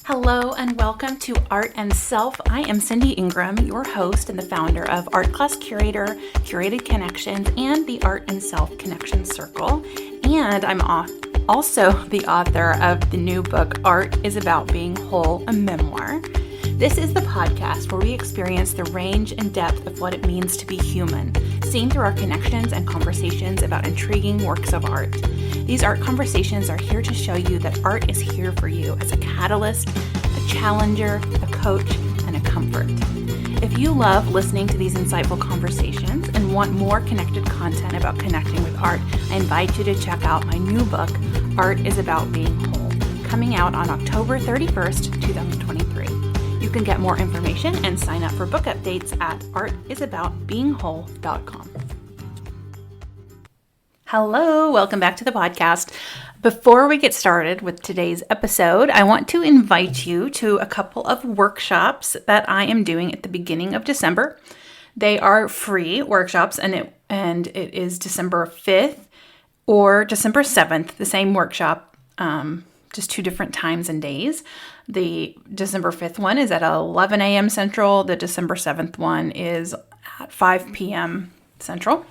Hello and welcome to Art and Self. I am Cindy Ingram, your host and the founder of Art Class Curator, Curated Connections, and the Art and Self Connection Circle. And I'm also the author of the new book, Art is About Being Whole, a Memoir. This is the podcast where we experience the range and depth of what it means to be human, seen through our connections and conversations about intriguing works of art. These art conversations are here to show you that art is here for you as a catalyst, a challenger, a coach, and a comfort. If you love listening to these insightful conversations and want more connected content about connecting with art, I invite you to check out my new book, Art is About Being Whole, coming out on October 31st, 2023. You can get more information and sign up for book updates at artisaboutbeingwhole.com. Hello, welcome back to the podcast. Before we get started with today's episode, I want to invite you to a couple of workshops that I am doing at the beginning of December. They are free workshops, and it is December 5th or December 7th, the same workshop, just two different times and days. The December 5th one is at 11 a.m. Central. The December 7th one is at 5 p.m. Central.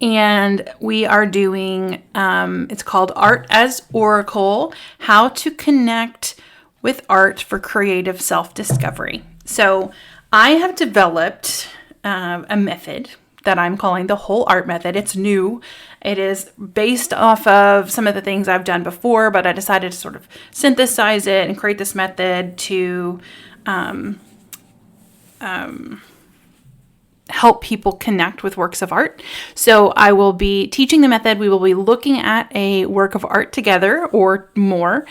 And we are doing, it's called Art as Oracle, How to Connect with Art for Creative Self-Discovery. So I have developed a method that I'm calling the Whole Art Method. It's new. It is based off of some of the things I've done before, but I decided to sort of synthesize it and create this method to help people connect with works of art. So I will be teaching the method. We will be looking at a work of art together or more,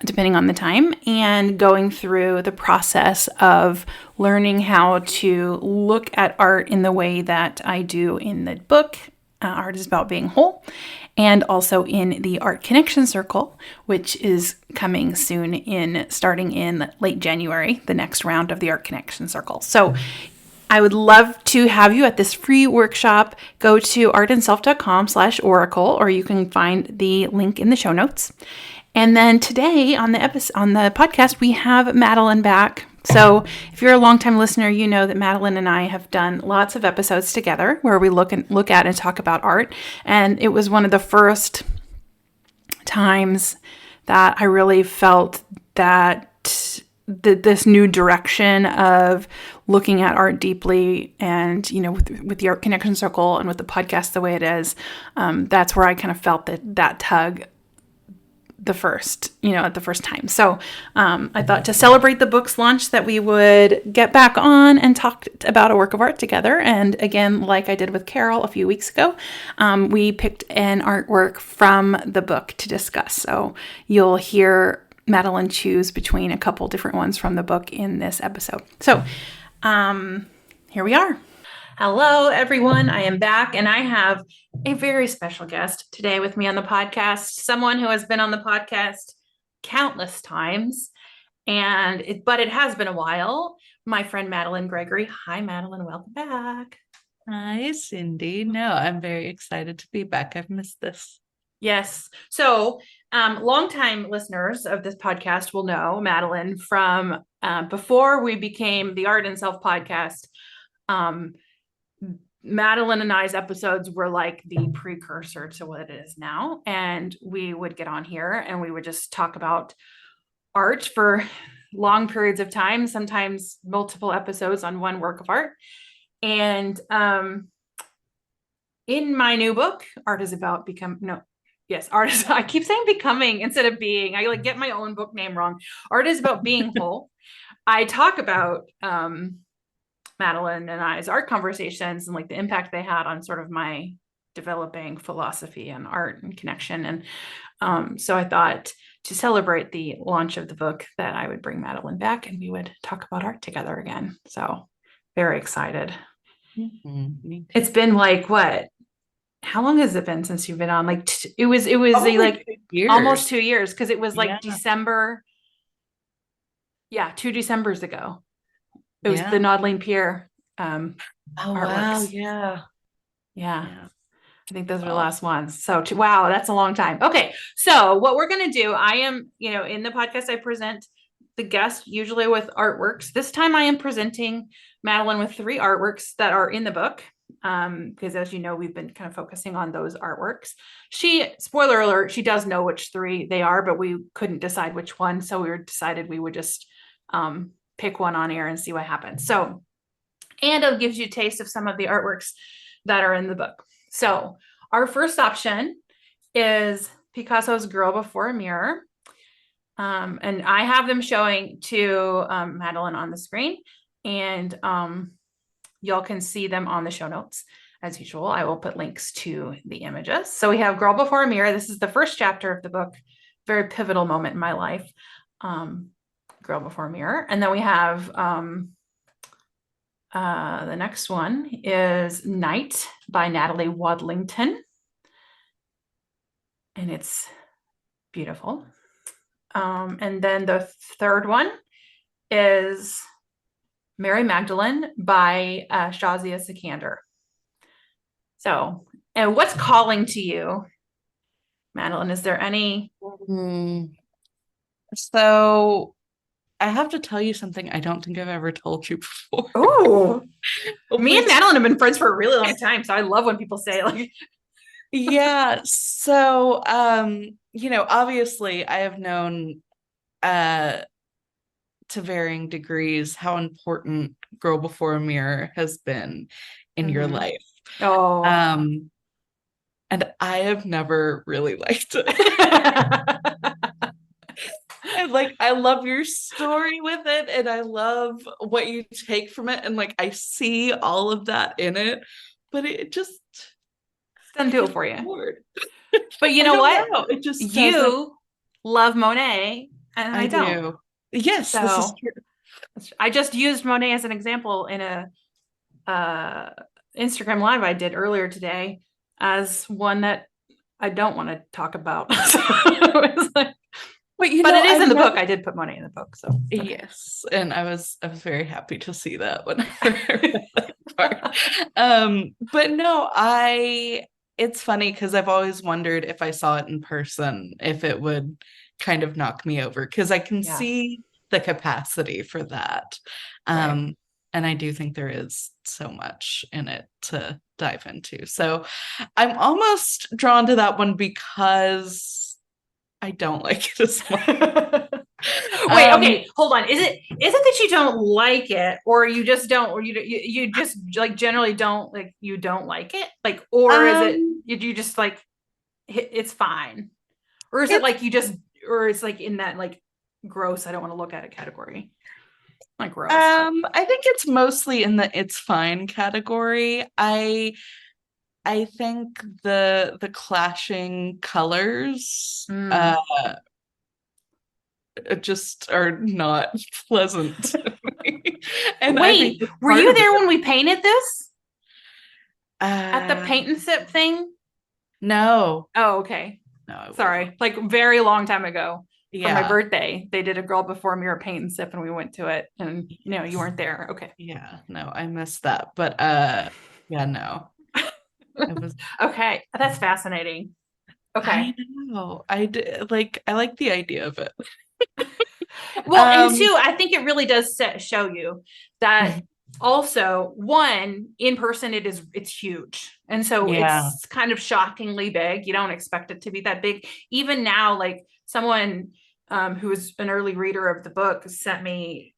depending on the time, and going through the process of learning how to look at art in the way that I do in the book, Art is About Being Whole, and also in the Art Connection Circle, which is coming soon starting in late January, the next round of the Art Connection Circle. So I would love to have you at this free workshop. Go to artandself.com/oracle, or you can find the link in the show notes. And then today on the podcast, we have Madalyn back. So if you're a longtime listener, you know that Madalyn and I have done lots of episodes together where we look at and talk about art. And it was one of the first times that I really felt that this new direction of looking at art deeply, and with the Art Connection Circle and with the podcast the way it is, that's where I kind of felt that tug at the first time. So I thought to celebrate the book's launch that we would get back on and talk about a work of art together. And again, like I did with Carol a few weeks ago, we picked an artwork from the book to discuss. So you'll hear Madalyn choose between a couple different ones from the book in this episode. So here we are. Hello, everyone. I am back, and I have a very special guest today with me on the podcast, someone who has been on the podcast countless times, but it has been a while. My friend Madalyn Gregory. Hi, Madalyn. Welcome back. Hi, Cindy. No, I'm very excited to be back. I've missed this. Yes. So longtime listeners of this podcast will know Madalyn from before we became the Art and Self podcast. Madalyn and I's episodes were like the precursor to what it is now. And we would get on here and we would just talk about art for long periods of time, sometimes multiple episodes on one work of art. And in my new book, Art is About I keep saying becoming instead of being. I get my own book name wrong. Art is About Being Whole. I talk about Madalyn and I's art conversations and the impact they had on sort of my developing philosophy and art and connection. And so I thought to celebrate the launch of the book that I would bring Madalyn back and we would talk about art together again. So very excited. Mm-hmm. It's been what? How long has it been since you've been on? It was 2 years. Almost 2 years, because it was December. Yeah, 2 Decembers ago. It was the Natalie Pierre artworks. Wow, yeah. I think those are the last ones. So, wow, that's a long time. Okay. So what we're going to do, I am, in the podcast, I present the guest usually with artworks. This time I am presenting Madalyn with 3 artworks that are in the book. Because as you know, we've been kind of focusing on those artworks. Spoiler alert, she does know which 3 they are, but we couldn't decide which one. So we decided we would just pick one on air and see what happens. So, and it gives you a taste of some of the artworks that are in the book. So our first option is Picasso's Girl Before a Mirror. And I have them showing to Madalyn on the screen, and y'all can see them on the show notes. As usual, I will put links to the images. So we have Girl Before a Mirror. This is the first chapter of the book, very pivotal moment in my life. Girl Before a Mirror. And then we have the next one is Night by Natalie Wadlington. And it's beautiful. And then the third one is Mary Magdalene by Shazia Sikander. So, and what's calling to you, Madalyn? Is there any? So I have to tell you something I don't think I've ever told you before. Oh, me and Madalyn have been friends for a really long time, so I love when people say like. Yeah. So, obviously I have known to varying degrees how important Girl Before a Mirror has been in your life. Oh. And I have never really liked it. And I love your story with it, and I love what you take from it, and I see all of that in it, but it just doesn't do it for you. Hard. But you know what? Know. It just you love Monet, and I don't. Do. Yes, so, this is true. I just used Monet as an example in a Instagram live I did earlier today as one that I don't want to talk about. So it was like, but it is in the book. I did put Monet in the book. So okay. Yes, and I was very happy to see that when I read that part. But no, it's funny because I've always wondered if I saw it in person, if it would kind of knock me over, because I can see the capacity for that. Right. And I do think there is so much in it to dive into. So I'm almost drawn to that one because I don't like it as much. Wait, okay, hold on. Is it that you don't like it, or you just don't, or you just generally don't you don't like it, or is it you just it's fine, or is it or it's in that gross, I don't want to look at it category? Gross. I think it's mostly in the it's fine category. I think the clashing colors just are not pleasant to me. And wait, were you there when we painted this at the paint and sip thing? No. Oh, okay. No, sorry. Very long time ago. For my birthday, they did a Girl Before a Mirror paint and sip, and we went to it, and you weren't there. Okay. Yeah, no, I missed that, but no. It was okay. That's fascinating. Okay. I know. I like the idea of it. Well, and two, I think it really does show you that also, one, in person it's huge, and so it's kind of shockingly big. You don't expect it to be that big. Even now, someone who was an early reader of the book sent me,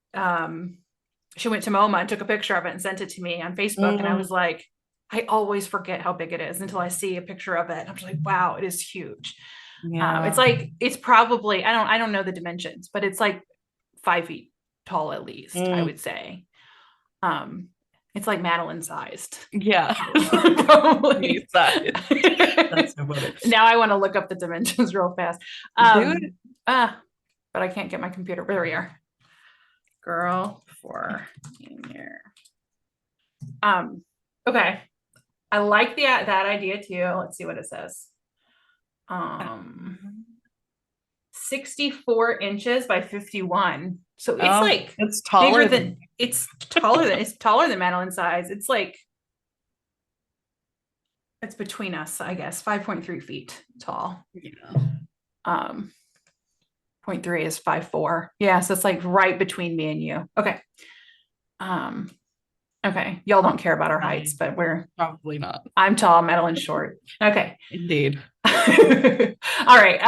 she went to MoMA and took a picture of it and sent it to me on Facebook. And I was like, I always forget how big it is until I see a picture of it. I'm just like, wow, it is huge. Yeah. It's probably, I don't know the dimensions, but it's 5 feet tall at least, I would say. It's Madalyn sized. Yeah. Probably sized. That's so funny. Now I want to look up the dimensions real fast. Do it. But I can't get my computer. There we are. Girl Before a Mirror. Okay. I like that idea too. Let's see what it says. 64 inches by 51. So it's it's taller than it's taller than Madalyn's size. It's It's between us, I guess. 5.3 feet tall. Yeah. 0.3 is 5'4". Yeah, so it's like right between me and you. Okay. Um, okay. Y'all don't care about our heights, but Probably not. I'm tall, Madalyn's short. Okay. Indeed. All right.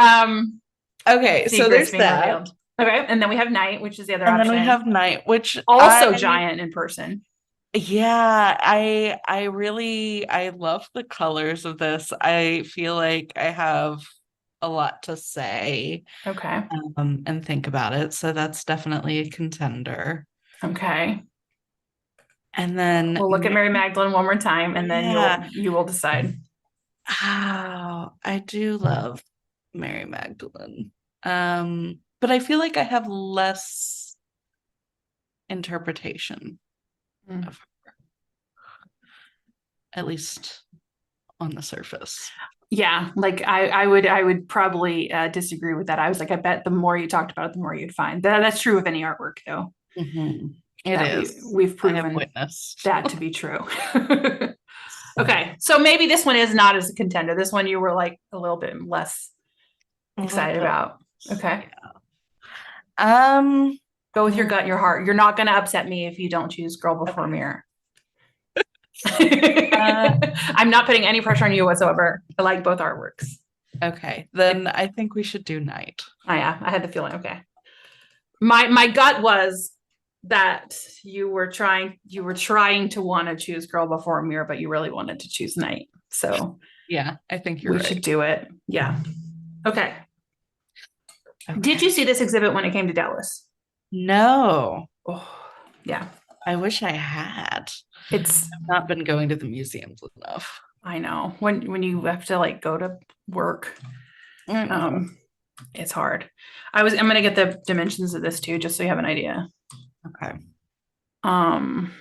Okay, so Secrets there's being that. revealed. Okay, and then we have night, which is the other And option. then we have night, which Also giant in person. Yeah, I love the colors of this. I feel like I have a lot to say Okay. and think about it. So that's definitely a contender. Okay. And then We'll look at Mary Magdalene one more time, and then yeah. you will decide. Oh, I do love Mary Magdalene. But I feel like I have less interpretation of her, at least on the surface. Yeah, like I would probably disagree with that. I was like, I bet the more you talked about it, the more you'd find. That's true of any artwork, though. Mm-hmm. It That is. we've I have proven witnessed. that to be true. Okay, so maybe this one is not as a contender. This one you were like a little bit less A little excited bit. about. Okay, Yeah. go with your gut, your heart. You're not going to upset me if you don't choose Girl Before Okay. Mirror. Uh, I'm not putting any pressure on you whatsoever. I like both artworks. okay. Then I think we should do night. Oh yeah, I had the feeling. Okay. My gut was that you were trying to want to choose Girl Before Mirror, but you really wanted to choose Night. So Yeah, I think you're we right. should do it. Yeah. Okay. Okay. Did you see this exhibit when it came to Dallas? No. Oh, yeah. I wish I had. It's I've not been going to the museums enough. I know. When you have to like go to work, I know. it's hard. I'm gonna get the dimensions of this too, just so you have an idea. Okay. I'm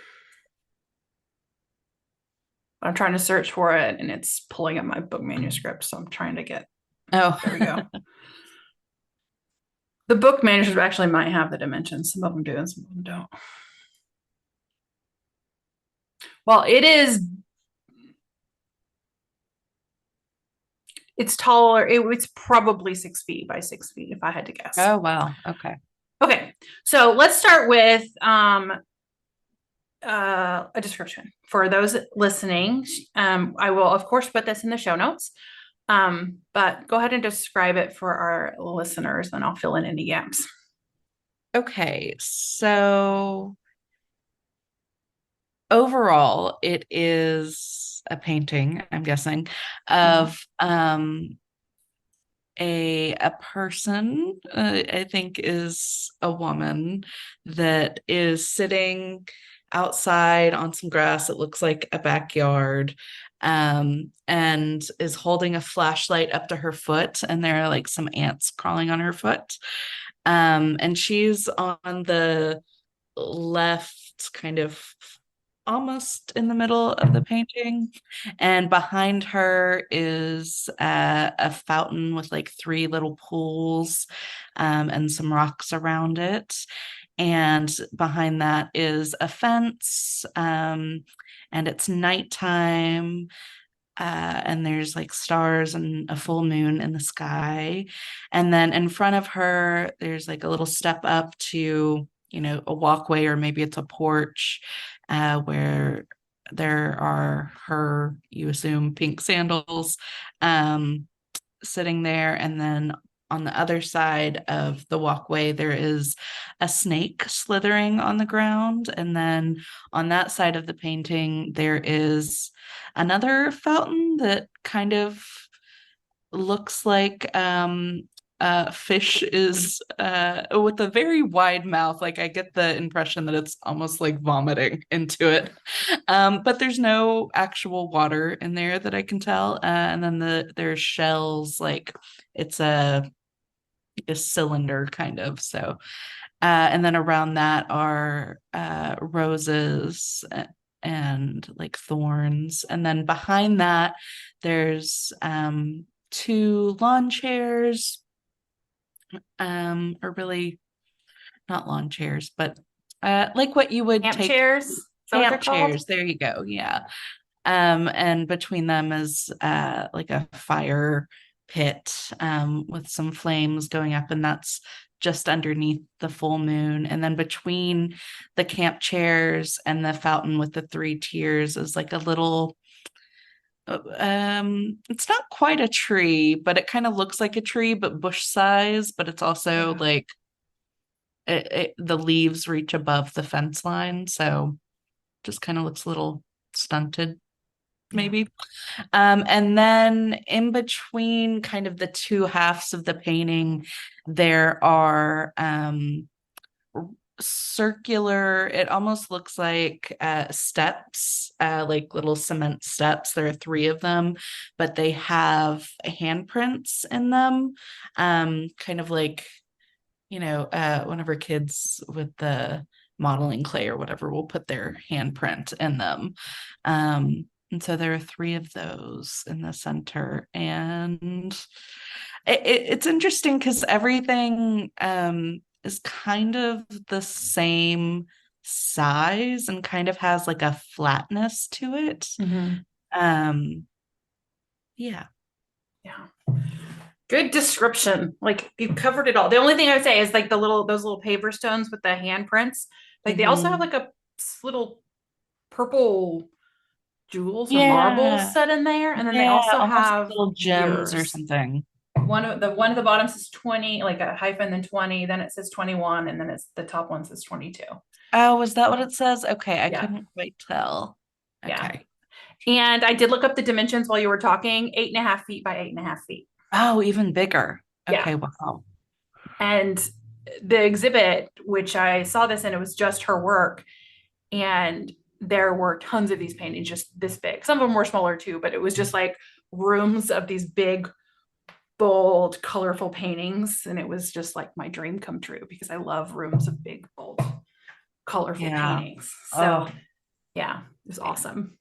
trying to search for it and it's pulling up my book manuscript. So I'm trying to get, Oh, there we go. The book manuscript actually might have the dimensions. Some of them do and some of them don't. Well, it's taller. It's probably 6 feet by 6 feet if I had to guess. Oh, wow. Okay. Okay. So let's start with a description for those listening. I will of course put this in the show notes. But go ahead and describe it for our listeners, and I'll fill in any gaps. Okay. So overall, it is a painting, I'm guessing, of a person, I think is a woman that is sitting outside on some grass. It looks like a backyard, and is holding a flashlight up to her foot, and there are like some ants crawling on her foot. And she's on the left, kind of almost in the middle of the painting, and behind her is a fountain with like three little pools, and some rocks around it, and behind that is a fence, and it's nighttime, and there's like stars and a full moon in the sky, and then in front of her there's like a little step up to, a walkway, or maybe it's a porch, where there are her, you assume, pink sandals, sitting there. And then on the other side of the walkway, there is a snake slithering on the ground. And then on that side of the painting, there is another fountain that kind of looks like fish is with a very wide mouth. Like I get the impression that it's almost like vomiting into it. But there's no actual water in there that I can tell. And then there's shells, like it's a cylinder kind of. So and then around that are roses and like thorns. And then behind that, there's two lawn chairs, or really not lawn chairs, but like what you would Camp take. chairs. Camp chairs. There you go. Yeah. And between them is like a fire pit with some flames going up, and that's just underneath the full moon. And then between the camp chairs and the fountain with the three tiers is like a little it's not quite a tree, but it kind of looks like a tree, but bush size, but it's also Yeah. like the leaves reach above the fence line, so just kind of looks a little stunted Yeah. maybe. And then in between kind of the two halves of the painting, there are circular, it almost looks like steps, like little cement steps. There are three of them, but they have handprints in them, kind of like, whenever kids with the modeling clay or whatever will put their handprint in them. And so there are three of those in the center. And it's interesting because everything is kind of the same size and kind of has like a flatness to it. Mm-hmm. Um, yeah. Yeah. Good description. Like you covered it all. The only thing I would say is like those little paver stones with the handprints. Like they also have Mhm. like a little purple jewels or marbles Yeah. set in there, and then they Yeah. also Almost like have little gems or years. something. One of the bottom says 20, like a hyphen, then 20, then it says 21, and then it's the top one says 22. Oh, is that what it says? Okay, I Yeah, couldn't quite tell. yeah. Okay. And I did look up the dimensions while you were talking, 8.5 feet by 8.5 feet. Oh, even bigger. Yeah. Okay, wow. And the exhibit, which I saw this in, it was just her work. And there were tons of these paintings just this big. Some of them were smaller too, but it was just like rooms of these big, bold, colorful paintings. And it was just like my dream come true because I love rooms of big, bold, colorful Yeah. paintings. So Oh, yeah, it was yeah. awesome.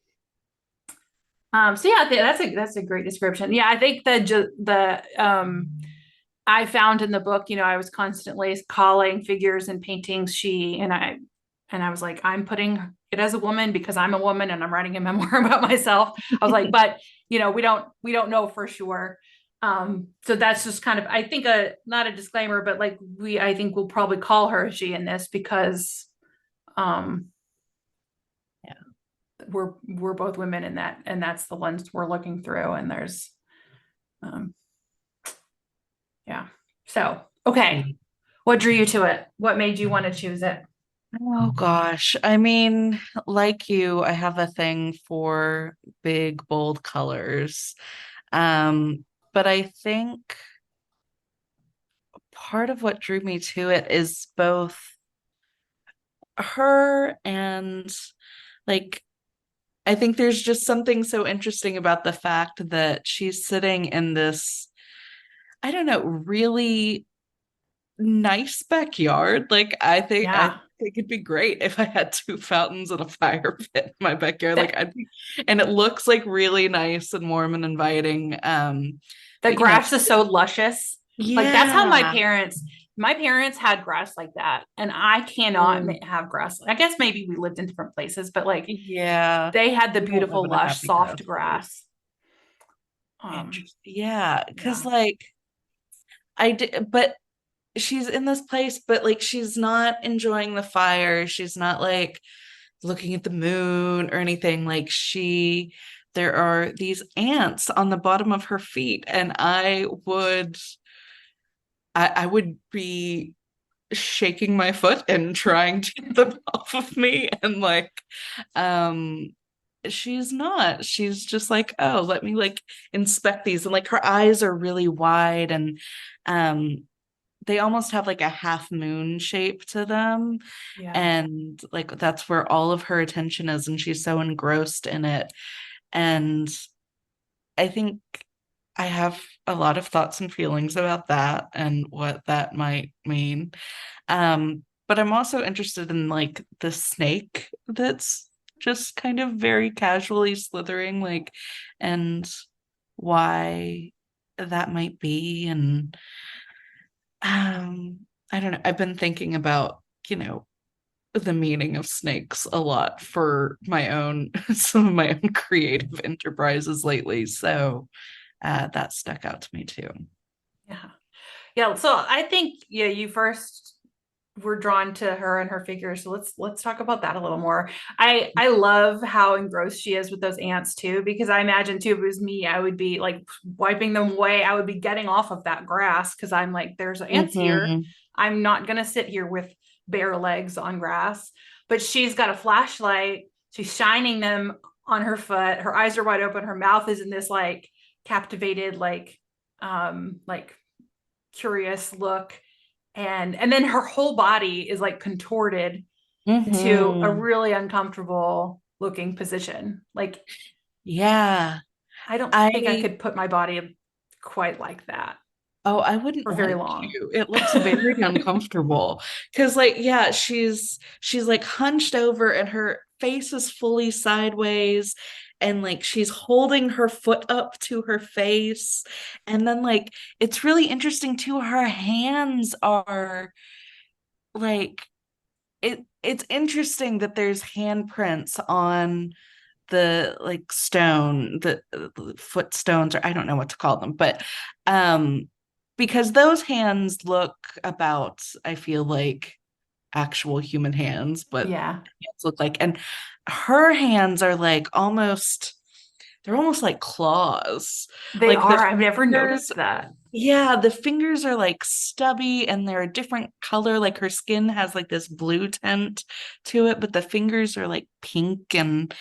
So yeah, that's a great description. Yeah, I think the I found in the book, I was constantly calling figures and paintings she, and I was like, I'm putting it as a woman because I'm a woman and I'm writing a memoir about myself. I was like, but we don't know for sure. So that's just kind of, I think, not a disclaimer, but like I think we'll probably call her a she in this because um Yeah. we're both women in that, and that's the lens we're looking through, and there's um yeah. So okay, what drew you to it? What made you want to choose it? Oh gosh. I mean, like you, I have a thing for big, bold colors. But I think part of what drew me to it is both her and like I think there's just something so interesting about the fact that she's sitting in this, I don't know, really nice backyard. Like I Yeah, think it'd be great if I had two fountains and a fire pit in my backyard. Like that I'd be, and it looks like really nice and warm and inviting. the But grass is so luscious. Like that's how yeah. my parents had grass like that, and I cannot Mm, have grass. I guess maybe we lived in different places, but like yeah. they had the We won't live beautiful, in a lush, happy soft household. grass. Um, Interesting. Yeah, yeah, because like I did, but she's in this place, but like she's not enjoying the fire. She's not like looking at the moon or anything. There are these ants on the bottom of her feet, and I would be shaking my foot and trying to get them off of me, and um, she's just like, oh, let me like inspect these, and like her eyes are really wide, and um they almost have like a half moon shape to them, yeah, and like that's where all of her attention is, and she's so engrossed in it. And I think I have a lot of thoughts and feelings about that and what that might mean. But I'm also interested in like the snake that's just kind of very casually slithering, like, and why that might be. And I don't know. I've been thinking about, you know, the meaning of snakes a lot for my own some of my own creative enterprises lately. So that stuck out to me too. Yeah. Yeah. So I think, yeah, you first were drawn to her and her figure. So let's talk about that a little more. I love how engrossed she is with those ants too, because I imagine too, if it was me, I would be like wiping them away. I would be getting off of that grass because I'm like, there's ants here. Mm-hmm. I'm not gonna sit here with bare legs on grass. But she's got a flashlight. She's shining them on her foot. Her eyes are wide open. Her mouth is in this like captivated, like curious look, and then her whole body is like contorted into a Mm-hmm. really uncomfortable looking position. Like Yeah. I don't think I I could put my body quite like that Oh, I wouldn't for very want long. to. It looks very uncomfortable. Cause like, yeah, she's like hunched over and her face is fully sideways and like she's holding her foot up to her face. And then like it's really interesting too, her hands are like it's interesting that there's handprints on the like stone, the foot stones, or I don't know what to call them, but um because those hands look about, I feel like, actual human hands, but Yeah, hands look like, and her hands are like almost, they're almost like claws. they Like the are. I've never fingers, noticed that. yeah, the fingers are like stubby and they're a different color. Like her skin has like this blue tint to it, but the fingers are like pink, and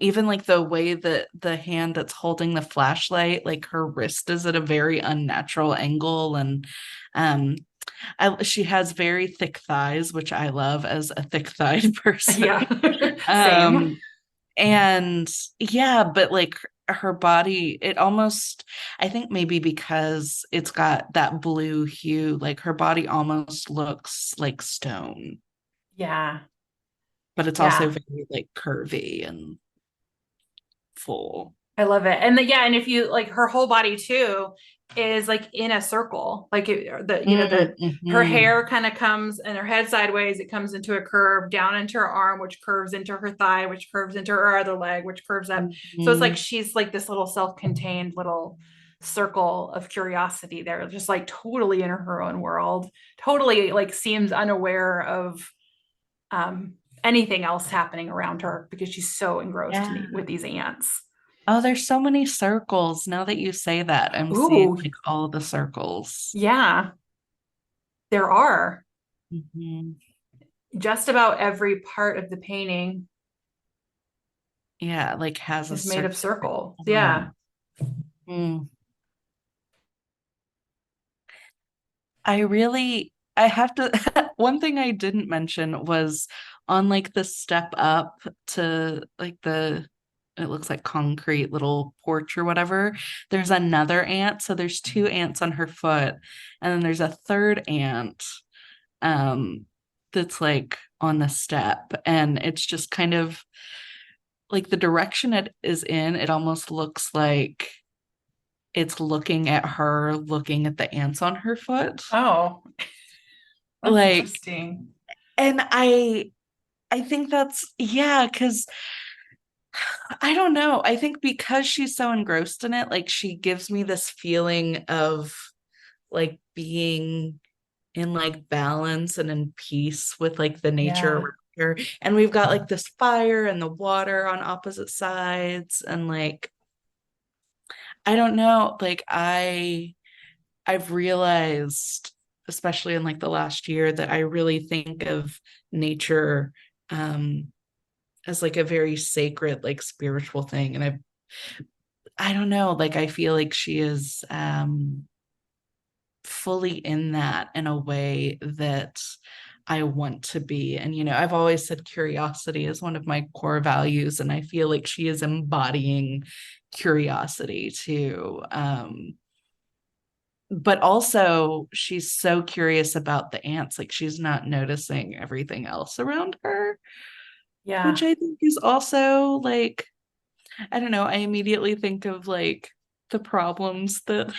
even like the way that the hand that's holding the flashlight, like her wrist is at a very unnatural angle, and um she has very thick thighs, which I love as a thick-thighed person. Yeah, same. um and yeah, but like her body, it almost, I think maybe because it's got that blue hue, like her body almost looks like stone, Yeah, but it's also yeah. very like curvy and full. I love it. And yeah, and if you like her whole body too is like in a circle. Like the her Mm-hmm. hair kind of comes and her head sideways, it comes into a curve down into her arm, which curves into her thigh, which curves into her other leg, which curves up. So it's like Mm-hmm. she's like this little self-contained little circle of curiosity there, just like totally in her own world, totally like seems unaware of um anything else happening around her because she's so engrossed Yeah. with these ants. Oh, there's so many circles. Now that you say that, I'm seeing Ooh, like all the circles. yeah, there are. Mhm. Just about every part of the painting Yeah, like has a is made of circle. circle. Yeah. Um, mm. I have to, one thing I didn't mention was on like the step up to like it looks like concrete little porch or whatever. There's another ant. So there's two ants on her foot. And then there's a third ant um that's like on the step. And it's just kind of like the direction it is in, it almost looks like it's looking at her, looking at the ants on her foot. Oh, that's Like, interesting. and I think that's, yeah, because I don't know. I think because she's so engrossed in it, like she gives me this feeling of like being in like balance and in peace with like the nature Yeah. around her. And we've got like this fire and the water on opposite sides, and like I don't know, like I've realized, especially in like the last year, that I really think of nature um as like a very sacred, like spiritual thing. And I don't know, like I feel like she is fully in that in a way that I want to be. And I've always said curiosity is one of my core values, and I feel like she is embodying curiosity too. But also she's so curious about the ants, like she's not noticing everything else around her, which Yeah. I think is also like, I don't know, I immediately think of like the problems that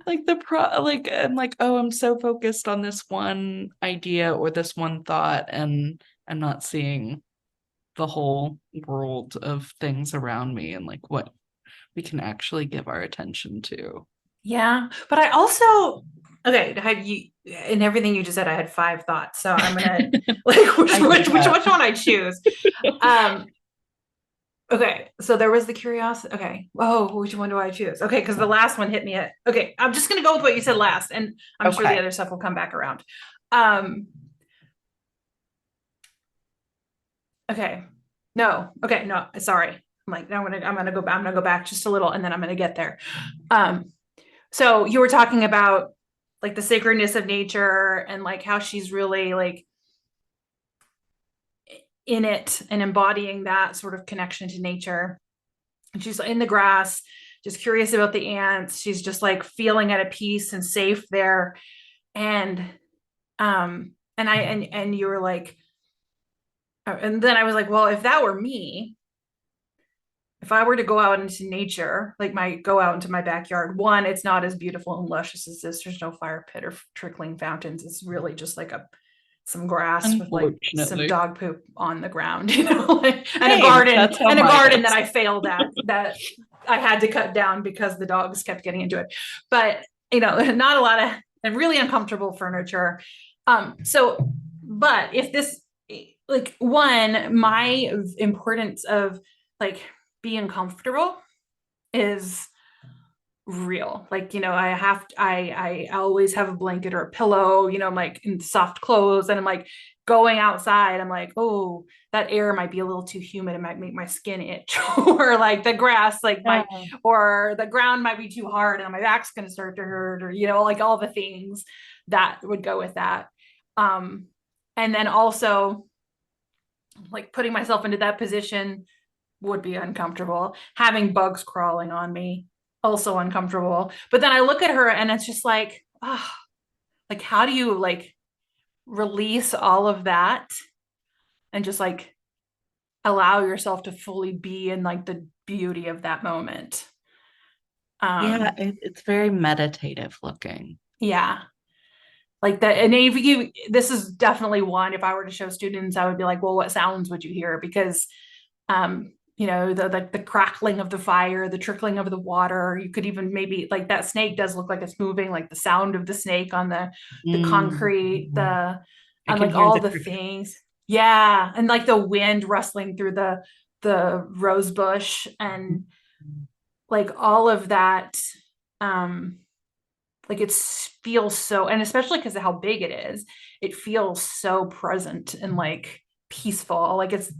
like I'm like, oh, I'm so focused on this one idea or this one thought, and I'm not seeing the whole world of things around me and like what we can actually give our attention to. Yeah, but I also okay. Had you in everything you just said? I had five thoughts, so I'm gonna like which one I choose. Um, okay, so there was the curiosity. Okay, oh, which one do I choose? Okay, because the last one hit me at. Okay, I'm just gonna go with what you said last, and I'm sure the Okay. other stuff will come back around. Um, okay, no, okay, no, sorry. I'm like, I'm gonna go back just a little, and then I'm gonna get there. Um, so you were talking about like the sacredness of nature and like how she's really like in it and embodying that sort of connection to nature. And she's in the grass, just curious about the ants. She's just like feeling at a peace and safe there. And and you were like, and then I was like, well, if that were me, if I were to go out into nature, like go out into my backyard, one, it's not as beautiful and luscious as this. There's no fire pit or trickling fountains. It's really just like some grass with like some Unfortunately. dog poop on the ground, you know, and Same. That's how a mine garden that is. I failed at that I had to cut down because the dogs kept getting into it. But not a lot of and really uncomfortable furniture. But if this like one, my importance of like being comfortable is real. Like, I always have a blanket or a pillow, I'm like in soft clothes and I'm like going outside. I'm like, oh, that air might be a little too humid. It might make my skin itch or like the grass, or the ground might be too hard and my back's going to start to hurt or, like all the things that would go with that. And then also like putting myself into that position would be uncomfortable. Having bugs crawling on me, also uncomfortable. But then I look at her and it's just like, like how do you like release all of that and just like allow yourself to fully be in like the beauty of that moment? Yeah, it's very meditative looking. Yeah. Like that, and if this is definitely one. If I were to show students, I would be like, "Well, what sounds would you hear?" Because the crackling of the fire, the trickling of the water. You could even maybe like that snake does look like it's moving, like the sound of the snake on the concrete, I and can like hear all the the things. Yeah, and like the wind rustling through the rose bush and like all of that. Um, like it feels so, and especially because of how big it is, it feels so present and like peaceful. Like it's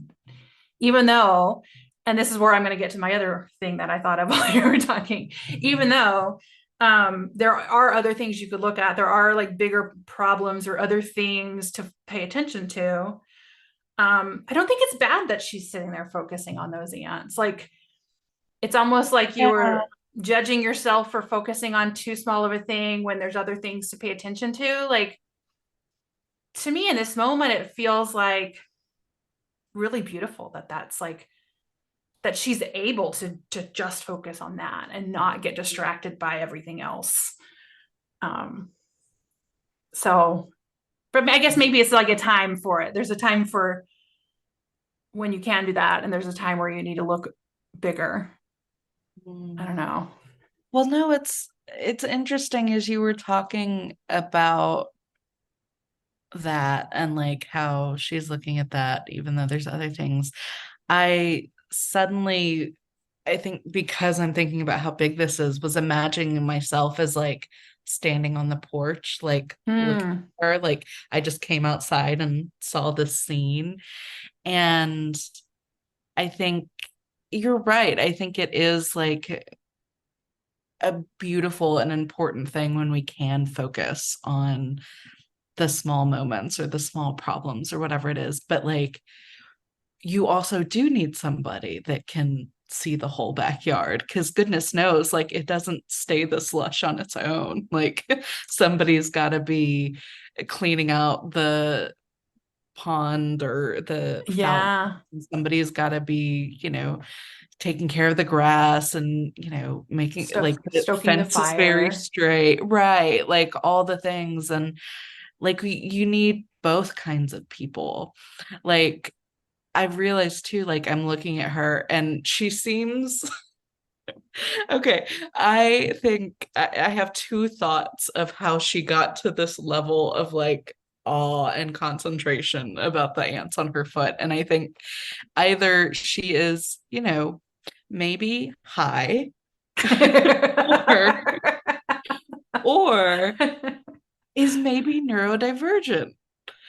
even though, and this is where I'm going to get to my other thing that I thought of while you were talking, even though there are other things you could look at, there are like bigger problems or other things to pay attention to. I don't think it's bad that she's sitting there focusing on those ants. Like it's almost like you Yeah. were judging yourself for focusing on too small of a thing when there's other things to pay attention to. Like to me in this moment, it feels like really beautiful that's like that she's able to just focus on that and not get distracted by everything else. Um, so, but I guess maybe it's like a time for it. There's a time for when you can do that, and there's a time where you need to look bigger. I don't know. Well, no, it's interesting as you were talking about that and like how she's looking at that, even though there's other things. I suddenly, I think because I'm thinking about how big this is, was imagining myself as like standing on the porch, like looking at her. Like I just came outside and saw this scene. And I think you're right. I think it is like a beautiful and important thing when we can focus on the small moments or the small problems or whatever it is. But like, you also do need somebody that can see the whole backyard because goodness knows, like, it doesn't stay this lush on its own. Like, somebody's got to be cleaning out the pond or the fountain. Yeah. Somebody's got to be, taking care of the grass and, making like the Stoking the fence is very fire. straight. Right. Like all the things. And like you need both kinds of people. Like I've realized too, like I'm looking at her and she seems okay. I think I have two thoughts of how she got to this level of like awe and concentration about the ants on her foot. And I think either she is, maybe high or, or is maybe neurodivergent.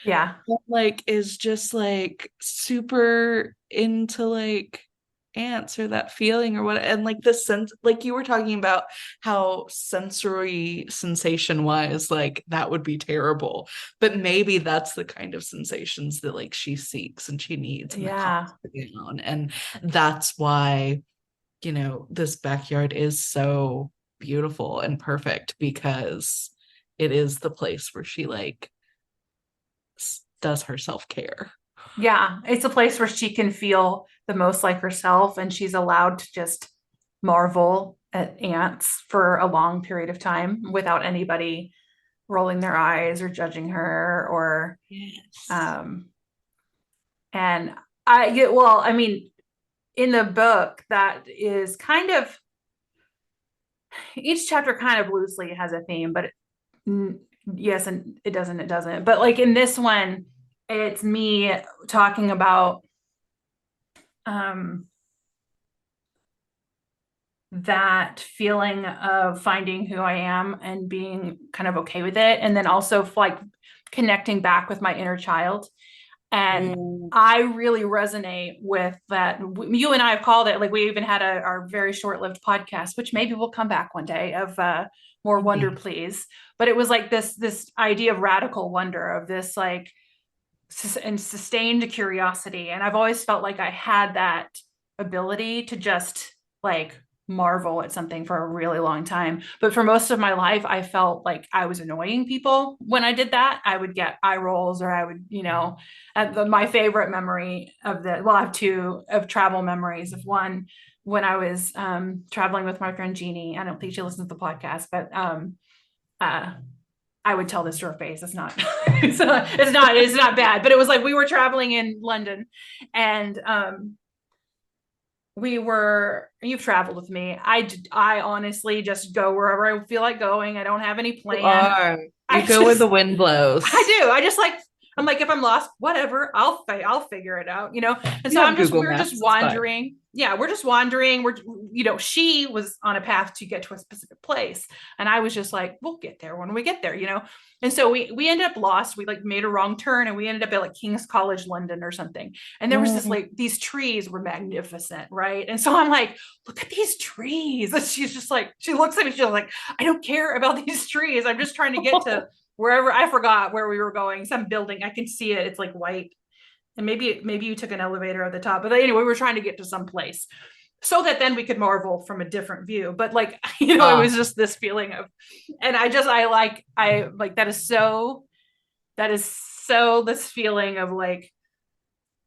Yeah. Like is just like super into like ants or that feeling or what, and like the sense, like you were talking about how sensory sensation wise like that would be terrible, but maybe that's the kind of sensations that like she seeks and she needs and that Yeah. calms her down. And that's why this backyard is so beautiful and perfect, because it is the place where she like does her self-care. Yeah. It's a place where she can feel the most like herself, and she's allowed to just marvel at ants for a long period of time without anybody rolling their eyes or judging her or Yes. um and I get well, I mean, in the book that is kind of each chapter kind of loosely has a theme, but yes, and it doesn't. But like in this one, it's me talking about um that feeling of finding who I am and being kind of okay with it. And then also like connecting back with my inner child. And I really resonate with that. You and I have called it, like we even had our very short-lived podcast, which maybe will come back one day, of more wonder, please. But it was like this idea of radical wonder, of this like and sustained curiosity. And I've always felt like I had that ability to just like marvel at something for a really long time. But for most of my life, I felt like I was annoying people when I did that. I would get eye rolls, or I would, my favorite memory of I have two of travel memories. Of one, when I was traveling with my friend Jeannie. I don't think she listens to the podcast, but uh, I would tell this to her face. It's not, it's not bad, but it was like we were traveling in London, and you've traveled with me. I honestly just go wherever I feel like going. I don't have any plan. You go where the wind blows. I do. I'm like, if I'm lost, whatever, I'll figure it out, And so we're just wandering. Yeah, we're just wandering. She was on a path to get to a specific place, and I was just like, we'll get there when we get there, And so we ended up lost. We like made a wrong turn, and we ended up at like King's College London or something. And there was this like, these trees were magnificent, right? And so I'm like, look at these trees. And she's just like, she looks at me, she's like, I don't care about these trees. I'm just trying to get to wherever. I forgot where we were going, some building. I can see it. It's like white. And maybe you took an elevator at the top. But anyway, we were trying to get to some place so that then we could marvel from a different view. But like, it was just this feeling of, and I like, that is so this feeling of like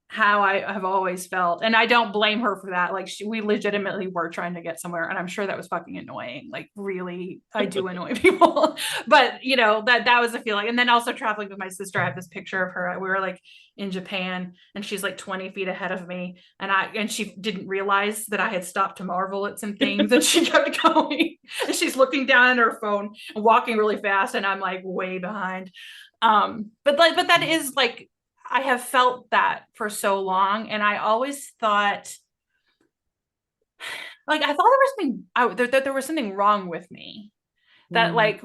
how I have always felt. And I don't blame her for that. Like we legitimately were trying to get somewhere, and I'm sure that was fucking annoying. Like really, I do annoy people, but that was a feeling. And then also traveling with my sister, I have this picture of her. We were like in Japan, and she's like 20 feet ahead of me. And she didn't realize that I had stopped to marvel at some things, and she kept going, and she's looking down at her phone and walking really fast. And I'm like way behind. But that is like, I have felt that for so long, and I always thought, like, I thought there was something wrong with me, that like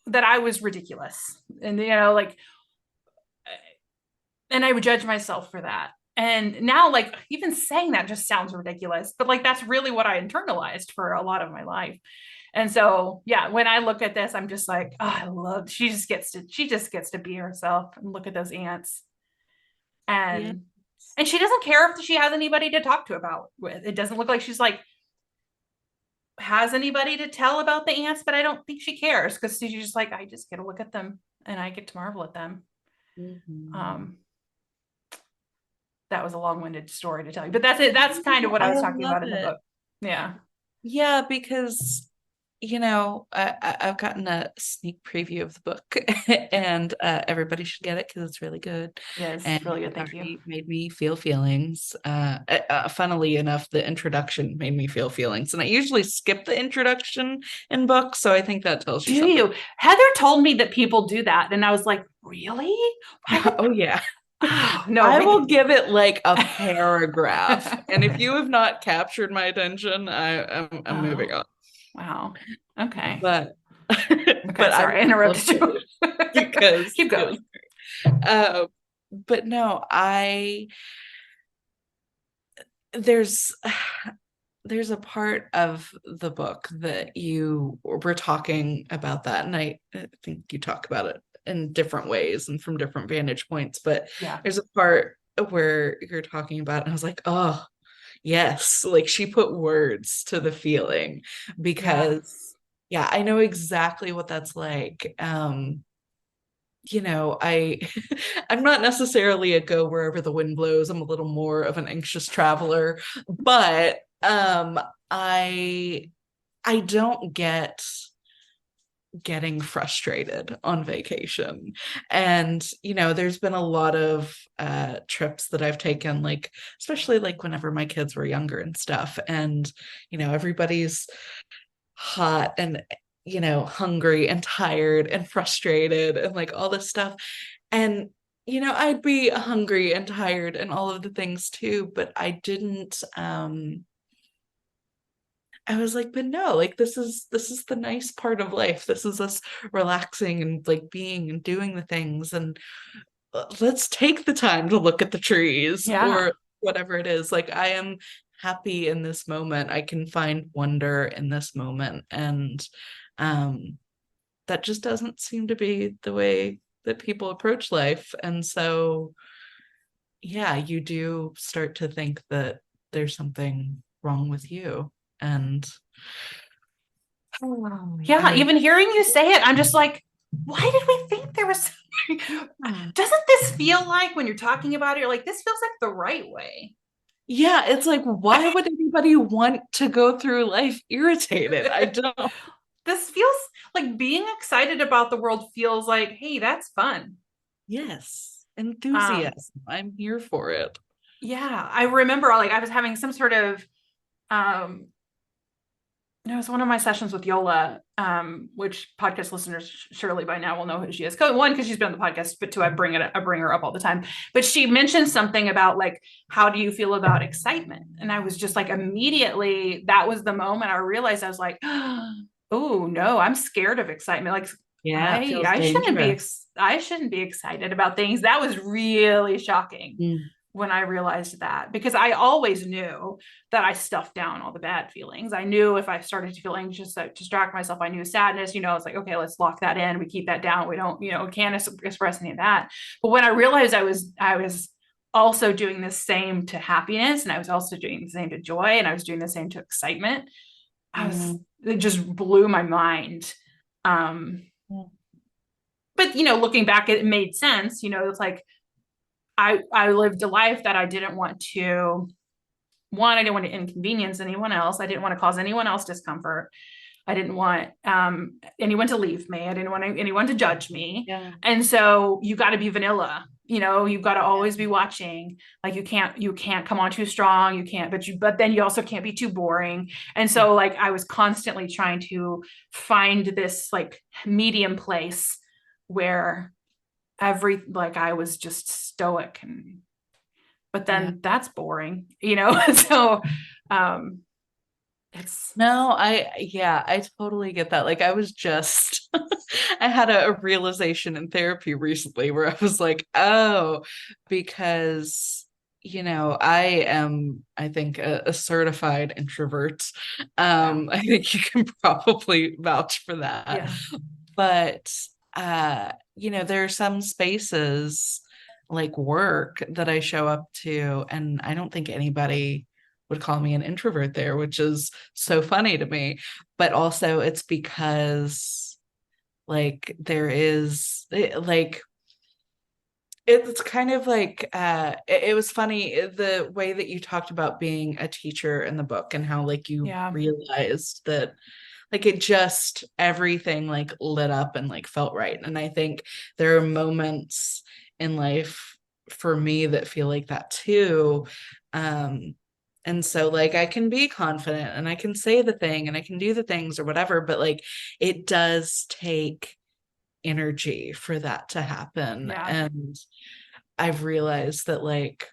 that I was ridiculous, and like, and I would judge myself for that. And now, like, even saying that just sounds ridiculous, but like that's really what I internalized for a lot of my life. And so, yeah, when I look at this, I'm just like, she just gets to be herself and look at those ants. And she doesn't care if she has anybody to talk to about with. It doesn't look like she's like has anybody to tell about the ants, but I don't think she cares, because she's just like, I just get to look at them and I get to marvel at them. Um, that was a long-winded story to tell you, but that's it. That's kind of what I was talking about in the book. Yeah. Yeah, because I've gotten a sneak preview of the book, and everybody should get it because it's really good. Yes, And really good. it Thank you. already made me feel feelings. Funnily enough, the introduction made me feel feelings, and I usually skip the introduction in books, so I think that tells you Do something. you? Heather told me that people do that, and I was like, really? Oh yeah. Oh, no, I will give it like a paragraph, and if you have not captured my attention, I'm moving on. Wow. Okay. But Okay, I sorry, I will interrupted you. because Keep going. uh, but no, there's there's a part of the book that you were talking about that, and I think you talk about it in different ways and from different vantage points, but Yeah. there's a part where you're talking about it, and I was like, oh yes, like she put words to the feeling, because yeah, I know exactly what that's like. I I'm not necessarily a go wherever the wind blows. I'm a little more of an anxious traveler, but I I don't get getting frustrated on vacation. And there's been a lot of trips that I've taken, like especially like whenever my kids were younger and stuff, and everybody's hot and hungry and tired and frustrated and like all this stuff. And I'd be hungry and tired and all of the things too, but I was like, but no, like this is the nice part of life. This is us relaxing and like being and doing the things, and let's take the time to look at the trees Yeah. or whatever it is. Like, I am happy in this moment. I can find wonder in this moment. And um that just doesn't seem to be the way that people approach life. And so yeah, you do start to think that there's something wrong with you. And Yeah, even hearing you say it, I'm just like, why did we think there was something? Doesn't this feel like when you're talking about it, you're like, this feels like the right way? yeah, it's like, why would anybody want to go through life irritated? I don't. This feels like being excited about the world feels like, hey, that's fun. Yes, Um, enthusiasm. I'm here for it. yeah, I remember like I was having some sort of um it was one of my sessions with Yola, which podcast listeners surely by now will know who she is. One, because she's been on the podcast, but two, I bring her up all the time. But she mentioned something about like, how do you feel about excitement? And I was just like, immediately, that was the moment I realized I was like, oh no, I'm scared of excitement. Like, Yeah, it I feels I shouldn't be dangerous. I shouldn't be excited about things. That was really shocking Mm. when I realized that, because I always knew that I stuffed down all the bad feelings. I knew if I started to feel anxious, to distract myself. I knew sadness, it's like, okay, let's lock that in. We keep that down. We don't, can't express any of that. But when I realized I was also doing the same to happiness, and I was also doing the same to joy, and I was doing the same to excitement, Mm. it just blew my mind. Um, Mm. but looking back, it made sense. It's like I lived a life that I didn't want to. One, I didn't want to inconvenience anyone else. I didn't want to cause anyone else discomfort. I didn't want anyone to leave me. I didn't want anyone to judge me. Yeah. And so you got to be vanilla. You've got to always Yeah. be watching. Like you can't come on too strong. You can't, but then you also can't be too boring. And so like I was constantly trying to find this like medium place where like I was just stoic, but Yeah. then that's boring. So um it's No, I totally get that. Like, I was just, I had a realization in therapy recently where I was like, oh, because, I am, I think, a certified introvert. yeah. I think you can probably vouch for that. Yeah. But, there are some spaces like work that I show up to, and I don't think anybody would call me an introvert there, which is so funny to me. But also it's because like there is like It's kind of like it was funny the way that you talked about being a teacher in the book and how like you Yeah. realized that like it just everything like lit up and like felt right. And I think there are moments in life for me that feel like that too. And so like I can be confident and I can say the thing and I can do the things or whatever, but like it does take energy for that to happen. Yeah. And I've realized that like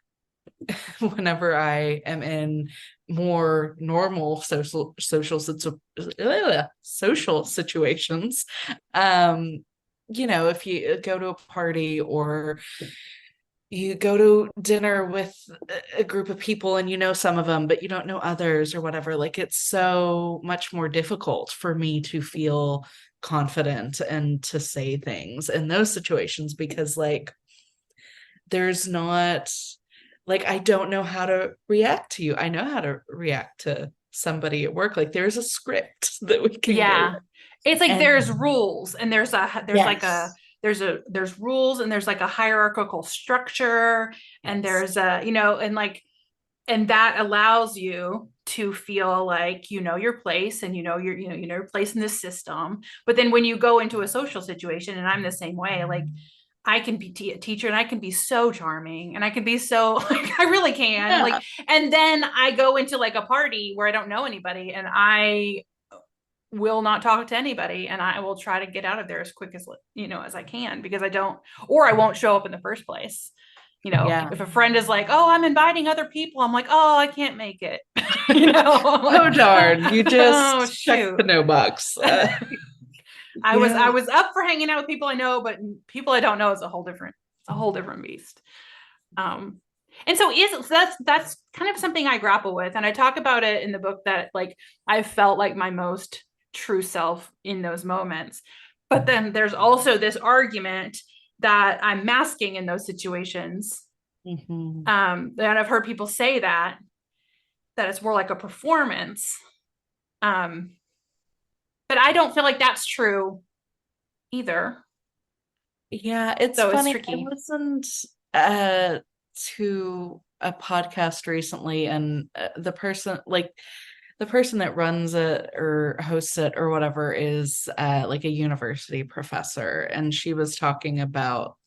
whenever I am in more normal social situations, you know, if you go to a party or you go to dinner with a group of people and you know some of them but you don't know others or whatever, like it's so much more difficult for me to feel confident and to say things in those situations because like there's not like I don't know how to react to you. I know how to react to somebody at work. Like there's a script that we can go Yeah. with. It's like And there's rules and yes. there's rules and there's like a hierarchical structure and Yes. there's a, you know, and like, and that allows you to feel like you know your place and you know your place in this system. But then when you go into a social situation, and I'm the same way, like I can be a teacher and I can be so charming and I can be so like I really can like, Yeah. and then I go into like a party where I don't know anybody and I will not talk to anybody and I will try to get out of there as quick as you know as I can because I don't, or I won't show up in the first place. You know, Yeah. if a friend is like, "Oh, I'm inviting other people," I'm like, "Oh, I can't make it." You know, I'm Oh like, darn, you "Oh just checked shoot." the no box. I Yeah. was up for hanging out with people I know, but people I don't know is a whole different beast. Um, and so that's kind of something I grapple with, and I talk about it in the book that like I felt like my most true self in those moments. But then there's also this argument that I'm masking in those situations. Mhm. That I've heard people say that it's more like a performance. Um, but I don't feel like that's true either. Yeah, it's So it's funny. I tricky. listened to a podcast recently, and the person that runs it or hosts it or whatever is like a university professor, and she was talking about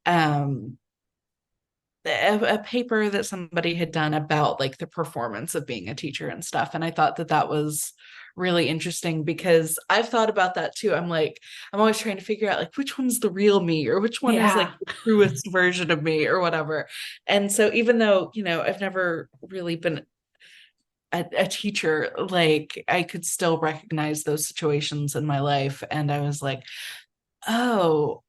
um a paper that somebody had done about like the performance of being a teacher and stuff. And I thought that that was really interesting because I've thought about that too. I'm like, I'm always trying to figure out like which one's the real me or which one is like Yeah. the truest version of me or whatever. And so even though, you know, I've never really been a teacher, like I could still recognize those situations in my life. And I was like, oh,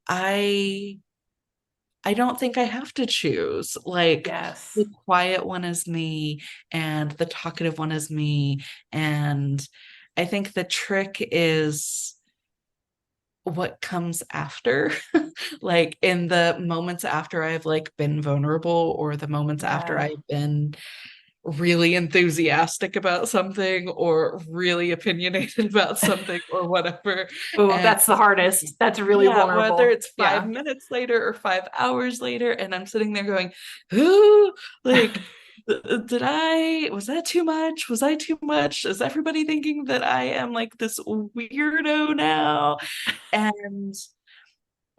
I don't think I have to choose. Like Yes. the quiet one is me and the talkative one is me. And I think the trick is what comes after. Like in the moments after I've like been vulnerable or the moments after Yeah. I've been really enthusiastic about something or really opinionated about something or whatever. Oh, And that's the hardest. That's really yeah, whether vulnerable. it's five Yeah. minutes later or 5 hours later, and I'm sitting there going, "Ooh, like, was that too much? Was I too much? Is everybody thinking that I am like this weirdo now?" And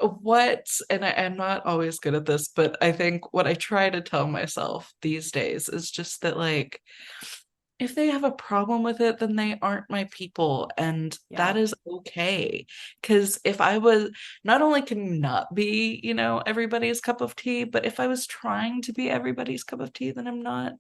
I'm not always good at this, but I think what I try to tell myself these days is just that, like, if they have a problem with it, then they aren't my people, and Yeah. that is okay. Because if I was not only can not be, you know, everybody's cup of tea, but if I was trying to be everybody's cup of tea, then I'm not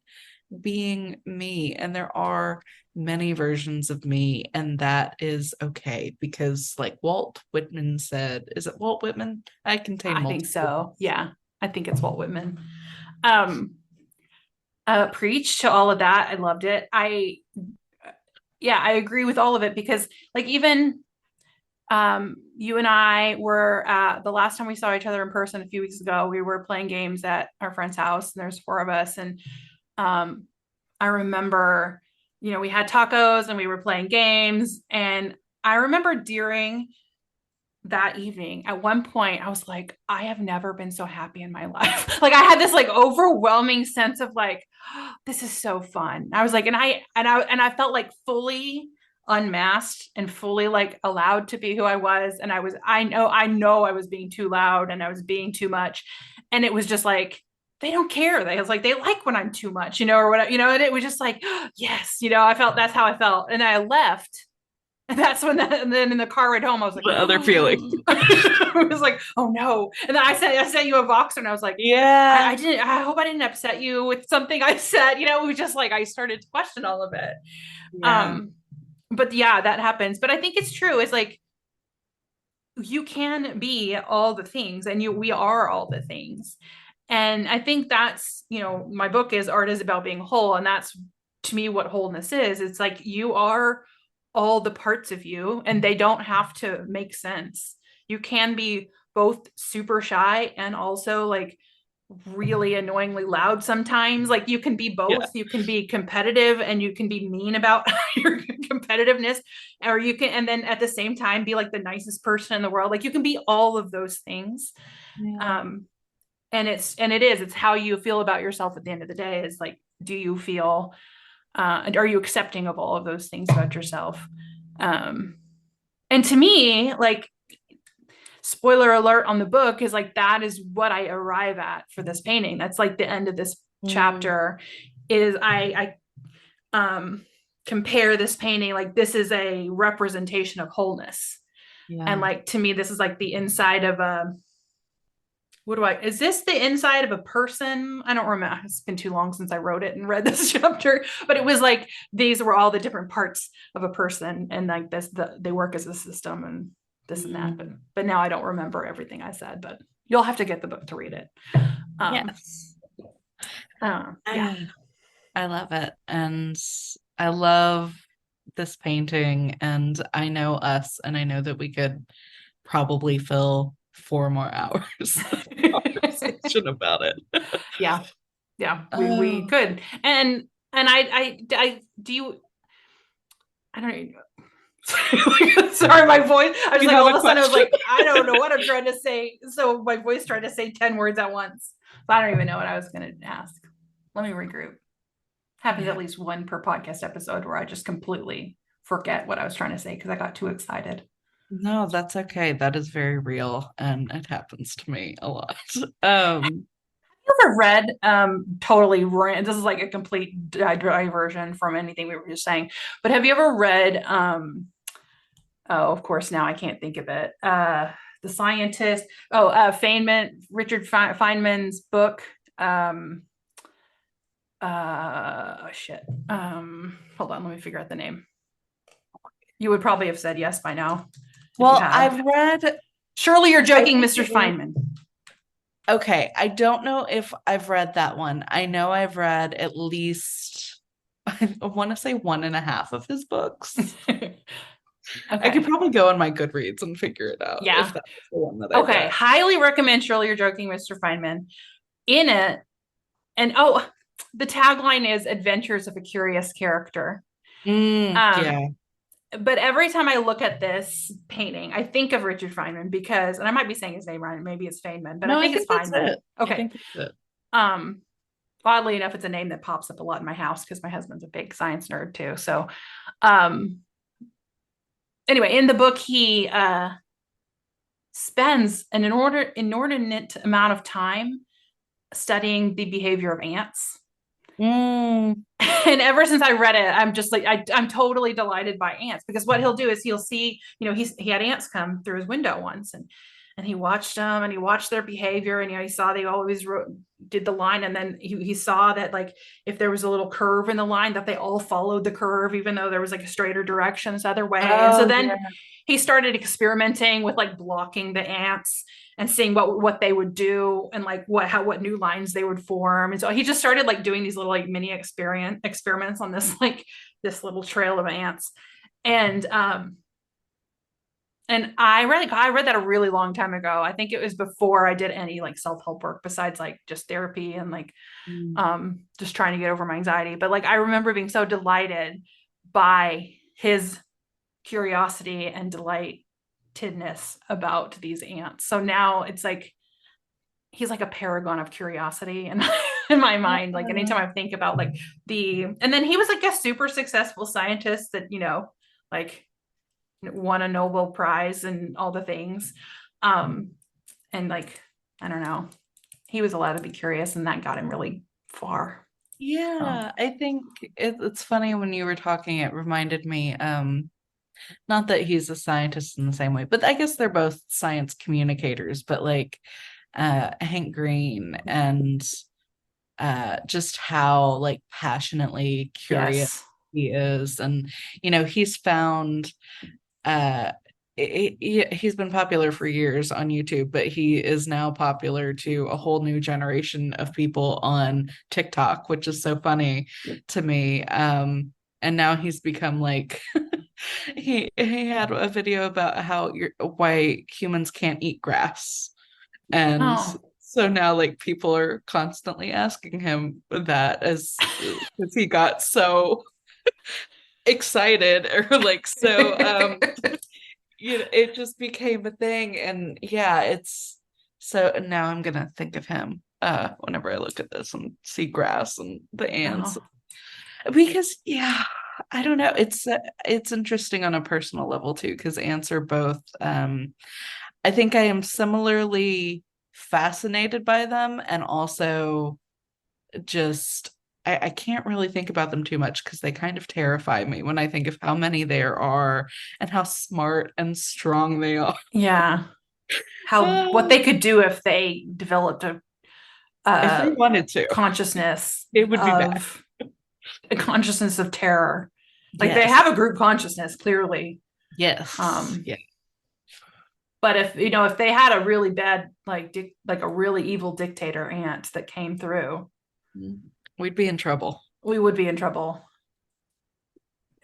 being me. And there are many versions of me, and that is okay. Because, like Walt Whitman said, is it Walt Whitman? I contain I think multiple. so. Yeah. I think it's Walt Whitman. Um, preach to all of that. I loved it. Yeah, I agree with all of it because like even you and I were the last time we saw each other in person a few weeks ago, we were playing games at our friend's house and there's four of us. And um, I remember, you know, we had tacos and we were playing games. And I remember during that evening, at one point, I was like, I have never been so happy in my life. Like I had this like overwhelming sense of like, oh, this is so fun. I was like, and I felt like fully unmasked and fully like allowed to be who I was. And I know I was being too loud and I was being too much. And it was just like, they don't care. They was like, they like when I'm too much, or whatever, and it was just like, oh, yes, I felt that's how I felt. And I left. And that's and then in the car ride home, I was like, The other feeling. I was like, oh no. And then I sent you a Voxer and I was like, Yeah. I hope I didn't upset you with something I said, it was just like, I started to question all of it. Yeah. But yeah, that happens. But I think it's true. It's like, you can be all the things and we are all the things. And I think that's, my book is Art is About Being Whole. And that's to me what wholeness is. It's like you are all the parts of you and they don't have to make sense. You can be both super shy and also like really annoyingly loud sometimes. Like you can be both. Yeah. You can be competitive and you can be mean about your competitiveness, or you can, and then at the same time be like the nicest person in the world. Like you can be all of those things. Yeah. It's how you feel about yourself at the end of the day is like, do you feel and are you accepting of all of those things about yourself? And to me, like, spoiler alert on the book is like, that is what I arrive at for this painting. That's like the end of this chapter is I compare this painting, like this is a representation of wholeness. Yeah. And like, to me, this is like the inside of is this the inside of a person? I don't remember. It's been too long since I wrote it and read this chapter, but it was like, these were all the different parts of a person. And like they work as a system and this and that. But now I don't remember everything I said, but you'll have to get the book to read it. Yes. Yeah. I love it. And I love this painting. And I know us, and I know that we could probably fill 4 more hours of conversation about it. Yeah. We could. And I do you, I don't know. Sorry, my voice. I was like, all of a sudden, I was like, I don't know what I'm trying to say. So my voice tried to say 10 words at once. So I don't even know what I was going to ask. Let me regroup. Happens at least one per podcast episode where I just completely forget what I was trying to say because I got too excited. No, that's okay. That is very real, and it happens to me a lot. You ever read totally this is like a complete diversion from anything we were just saying, but have you ever read of course now I can't think of it, the scientist, Feynman, Richard Feynman's book, hold on, let me figure out the name. You would probably have said yes by now. Well, I've read. Surely you're joking, Mr. Feynman. Okay, I don't know if I've read that one. I know I've read at least, I want to say 1.5 of his books. Okay. I could probably go on my Goodreads and figure it out. Yeah. If that's the one that I read. Highly recommend Surely You're Joking, Mr. Feynman. In it, and the tagline is Adventures of a Curious Character. Yeah. But every time I look at this painting, I think of Richard Feynman because, and I might be saying his name right, maybe it's Feynman, but no, I think it's Feynman. It. Okay. I think that's it. Oddly enough, it's a name that pops up a lot in my house because my husband's a big science nerd too. So, anyway, in the book, he spends an inordinate amount of time studying the behavior of ants. And ever since I read it, I'm just like, I'm totally delighted by ants, because what he'll do is he'll see, he had ants come through his window once, and he watched them and he watched their behavior, and he saw they always did the line, and then he saw that like if there was a little curve in the line, that they all followed the curve even though there was like a straighter direction this other way. And so then he started experimenting with like blocking the ants and seeing what they would do and like what new lines they would form. And so he just started like doing these little like mini experiments on this little trail of ants. And I read that a really long time ago. I think it was before I did any like self-help work besides like just therapy and like just trying to get over my anxiety. But like I remember being so delighted by his curiosity and delight interestedness about these ants. So now it's like he's like a paragon of curiosity in, in my mind. Like anytime I think about like and then he was like a super successful scientist that, like won a Nobel Prize and all the things. And like, I don't know, he was allowed to be curious and that got him really far. Yeah, I think it's funny when you were talking, it reminded me, not that he's a scientist in the same way, but I guess they're both science communicators, but like Hank Green and just how like passionately curious Yes. he is. And, he's found uh he's been popular for years on YouTube, but he is now popular to a whole new generation of people on TikTok, which is so funny to me. And now he's become like he had a video about why humans can't eat grass. And Oh, so now like people are constantly asking him that as because he got so excited or like so it just became a thing. And yeah, it's so now I'm gonna think of him whenever I look at this and see grass and the ants, oh, because yeah, I don't know, it's interesting on a personal level too, because ants are both I think I am similarly fascinated by them, and also just I can't really think about them too much because they kind of terrify me when I think of how many there are and how smart and strong they are. yeah. What they could do if they developed If they a wanted to, consciousness it would be bad. of a consciousness of terror. Like they Yes. have a group consciousness, clearly. Yes. Yeah. But if they had a really bad, like a really evil dictator ant that came through, We'd be in trouble. we would be in trouble.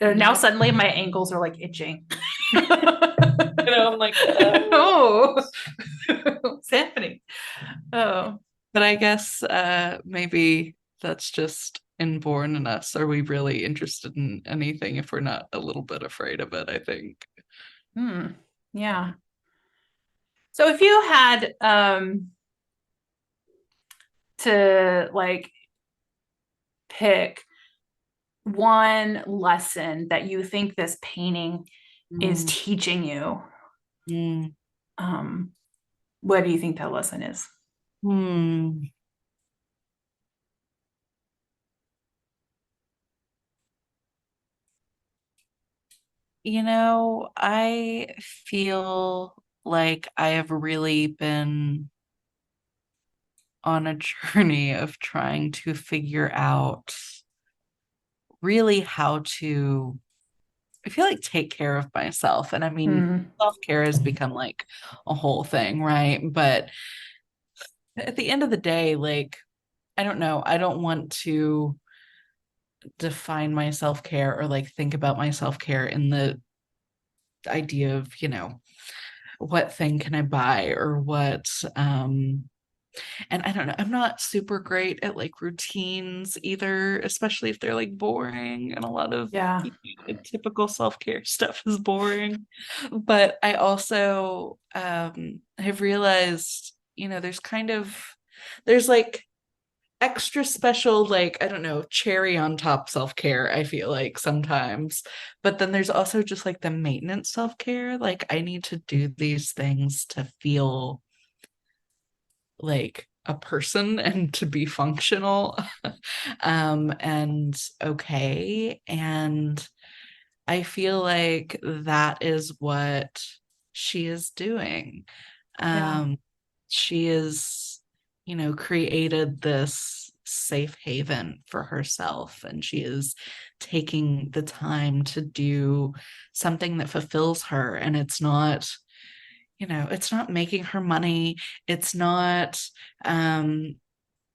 Now Not, suddenly my ankles are like itching. I'm like, Oh, what's happening? Oh, but I guess maybe that's just inborn in us. Are we really interested in anything if we're not a little bit afraid of it? I think. yeah. So if you had to like pick one lesson that you think this painting is Mm, teaching you, mm, um, what do you think that lesson is? hmm. I feel like I have really been on a journey of trying to figure out really how to, I feel like, take care of myself. And I mean, Mm, self-care has become like a whole thing, right? But at the end of the day, like, I don't know, I don't want to define my self-care or like think about my self-care in the idea of, what thing can I buy or what and I don't know, I'm not super great at like routines either, especially if they're like boring, and a lot of yeah, typical self-care stuff is boring. But I also have realized, there's like extra special, like, I don't know, cherry on top self-care, I feel like sometimes. But then there's also just like the maintenance self-care. Like I need to do these things to feel like a person and to be functional and okay. And I feel like that is what she is doing. yeah, um she is, created this safe haven for herself, and she is taking the time to do something that fulfills her. And it's not making her money. It's not, um,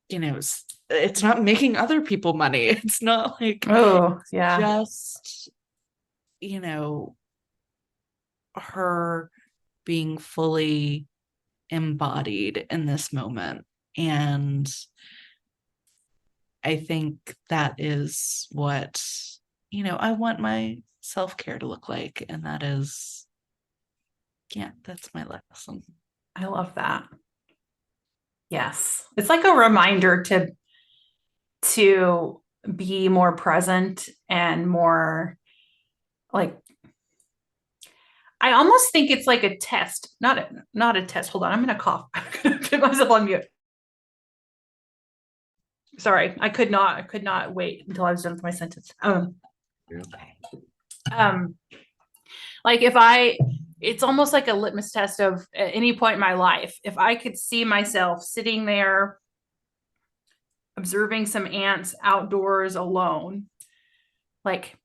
it's not making other people money. It's not like, oh yeah, just, you know, her being fully embodied in this moment. And I think that is what, I want my self care to look like. And that is Yeah, that's my lesson. I love that. Yes. It's like a reminder to be more present and more like I almost think it's like a test, not a test. Hold on, I'm gonna cough. I'm gonna put myself on mute. Sorry, I could not wait until I was done with my sentence. Okay. Um, like if I, it's almost like a litmus test of at any point in my life, if I could see myself sitting there observing some ants outdoors alone, like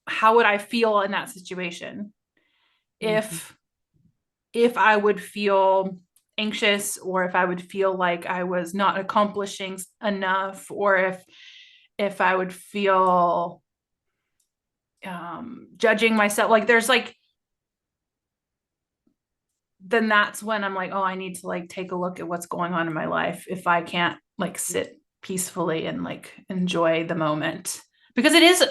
how would I feel in that situation? Mm-hmm. If I would feel anxious, or if I would feel like I was not accomplishing enough, or if I would feel judging myself, like there's like, then that's when I'm like, oh, I need to like take a look at what's going on in my life if I can't like sit peacefully and like enjoy the moment. Because it is,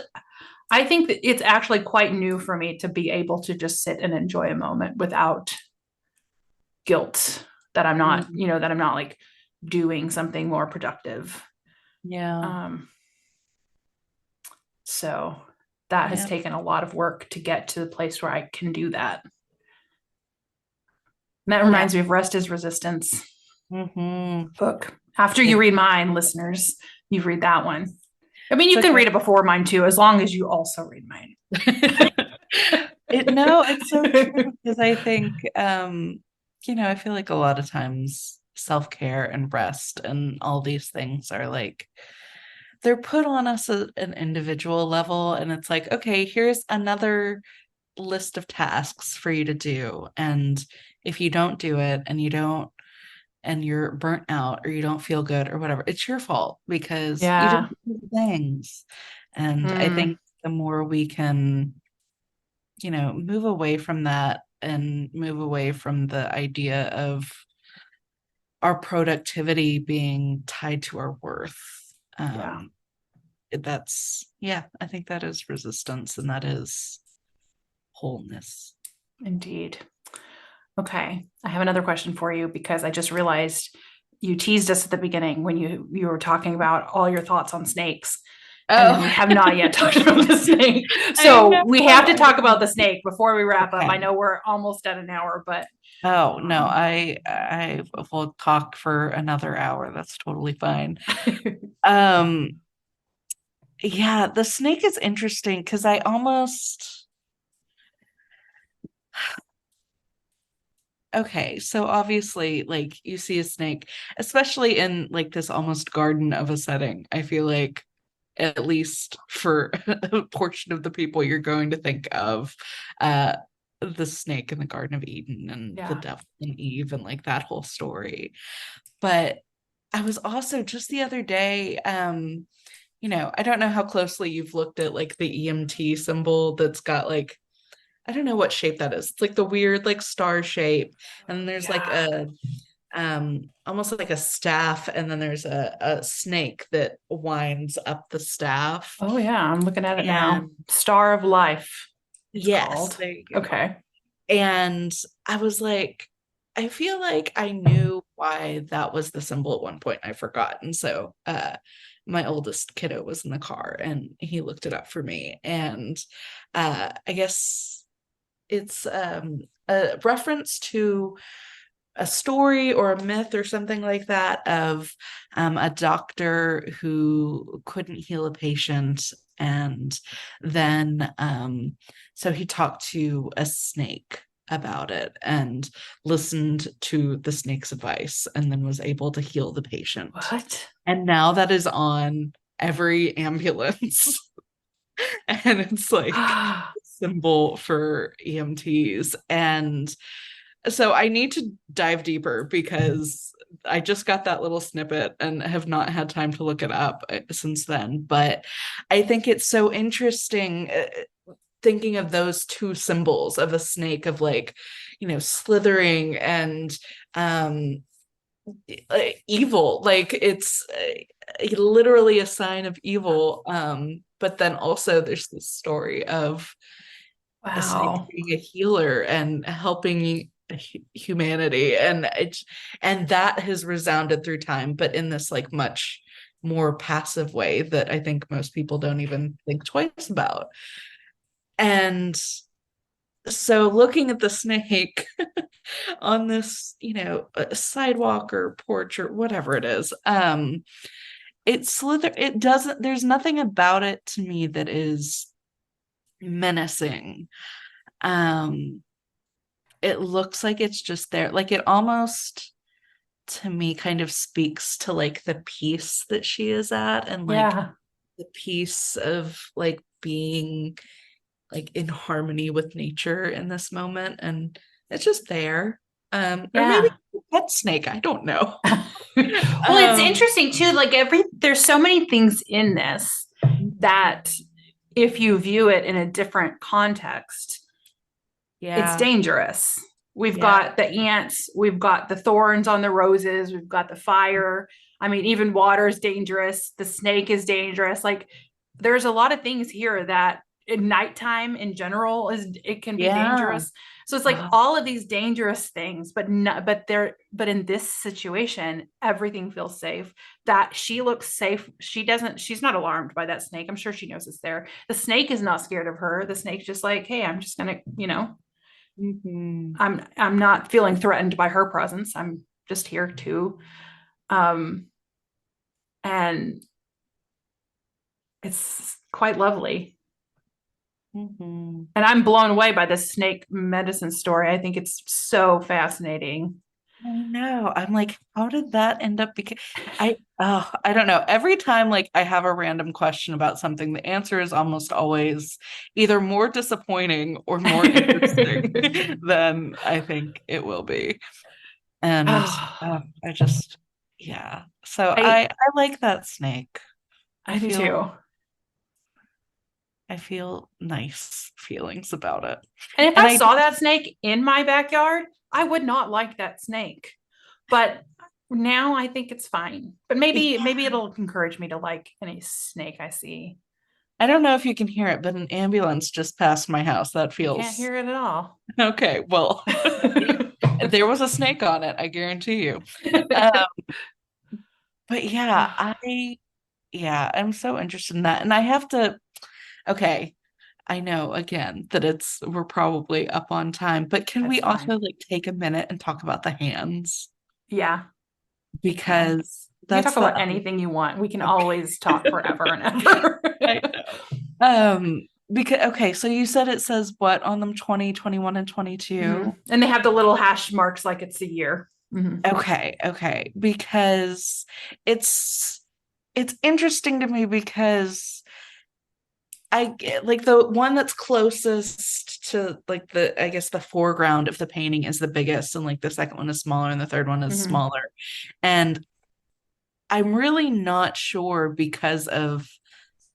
I think that it's actually quite new for me to be able to just sit and enjoy a moment without guilt that I'm not, Mm-hmm. that I'm not like doing something more productive. Yeah. Um, so that has Yeah. taken a lot of work to get to the place where I can do that. And that Yeah. reminds me of Rest is Resistance Mm-hmm. book. After you read mine, listeners, you read that one. I mean, you It's can okay. read it before mine too, as long as you also read mine. No, it's so true because I think I feel like a lot of times self-care and rest and all these things are like they're put on us at an individual level, and it's like, okay, here's another list of tasks for you to do. And if you don't do it and you're burnt out or you don't feel good or whatever, it's your fault because you Yeah. didn't do the things. And I Mm, think the more we can, move away from that and move away from the idea of our productivity being tied to our worth. yeah, Um, yeah, I think that is resistance and that is wholeness. indeed. Okay. I have another question for you because I just realized you teased us at the beginning when you were talking about all your thoughts on snakes. And then we Oh, have not yet talked about the snake. I So know. we have to talk about the snake before we wrap up. I Okay. know we're almost at an hour, but Oh no, um, I will talk for another hour. That's totally fine. Um, yeah, the snake is interesting because I almost okay, so obviously, like you see a snake, especially in like this almost garden of a setting. I feel like at least for a portion of the people you're going to think of uh the snake in the Garden of Eden and the yeah. devil and Eve and like that whole story. But I was also just the other day, I don't know how closely you've looked at like the EMT symbol that's got like I don't know what shape that is. It's like the weird like star shape. And then there's like Yeah. a almost like a staff, and then there's a snake that winds up the staff. Oh yeah, I'm looking at it now. And Star of Life, it's yes, called. there you go. Okay. And I was like, I feel like I knew why that was the symbol at one point. I forgot. And so my oldest kiddo was in the car and he looked it up for me. And I guess it's a reference to a story or a myth or something like that of a doctor who couldn't heal a patient. And then, so he talked to a snake about it and listened to the snake's advice and then was able to heal the patient. What? And now that is on every ambulance. And it's like symbol for EMTs. And so I need to dive deeper because I just got that little snippet and have not had time to look it up since then. But I think it's so interesting thinking of those two symbols of a snake of like, slithering and evil. Like it's literally a sign of evil. But then also there's this story of a snake Wow. being a healer and helping humanity, and that has resounded through time, but in this like much more passive way that I think most people don't even think twice about. And so looking at the snake on this, sidewalk or porch or whatever it is, it doesn't, there's nothing about it to me that is menacing. um it looks like it's just there, like it almost to me kind of speaks to like the peace that she is at, and like Yeah. the peace of like being like in harmony with nature in this moment, and it's just there. Or maybe Yeah. pet snake, I don't know. Well, it's um interesting too. Like there's so many things in this that if you view it in a different context, it's yeah, dangerous. We've yeah, got the ants, we've got the thorns on the roses, we've got the fire. I mean, even water is dangerous. The snake is dangerous. Like there's a lot of things here that in nighttime in general it can be yeah. dangerous. So it's like all of these dangerous things, but not, but in this situation, everything feels safe. That she looks safe. She's not alarmed by that snake. I'm sure she knows it's there. The snake is not scared of her. The snake's just like, hey, I'm just gonna, Mhm. I'm not feeling threatened by her presence. I'm just here too. Um, and it's quite lovely. Mhm. And I'm blown away by this snake medicine story. I think it's so fascinating. I know. I'm like, how did that end up? Because I don't know. Every time like I have a random question about something, the answer is almost always either more disappointing or more interesting than I think it will be. And Oh, I just, yeah. So I I like that snake. I I do feel too. I feel nice feelings about it. And if And I I saw that snake in my backyard, I would not like that snake. But now I think it's fine. But maybe yeah, it'll encourage me to like any snake I see. I don't know if you can hear it, but an ambulance just passed my house. That I can't feels hear it at all. okay. Well, there was a snake on it, I guarantee you. Um, but yeah, I'm so interested in that. And I have to, okay, I know again that we're probably up on time, but can That's we fine. also like take a minute and talk about the hands? Yeah, we can. Because We can talk that's the about other, anything you want. We can okay. always talk forever and ever. I know. Because okay, so you said it says what on them, 20, 21, and 22? And they have the little hash marks like it's a year. Okay, okay. Because it's it's interesting to me because I get like the one that's closest to like the I guess the foreground of the painting is the biggest, and like the second one is smaller and the third one is Hmm. smaller. And I'm really not sure because of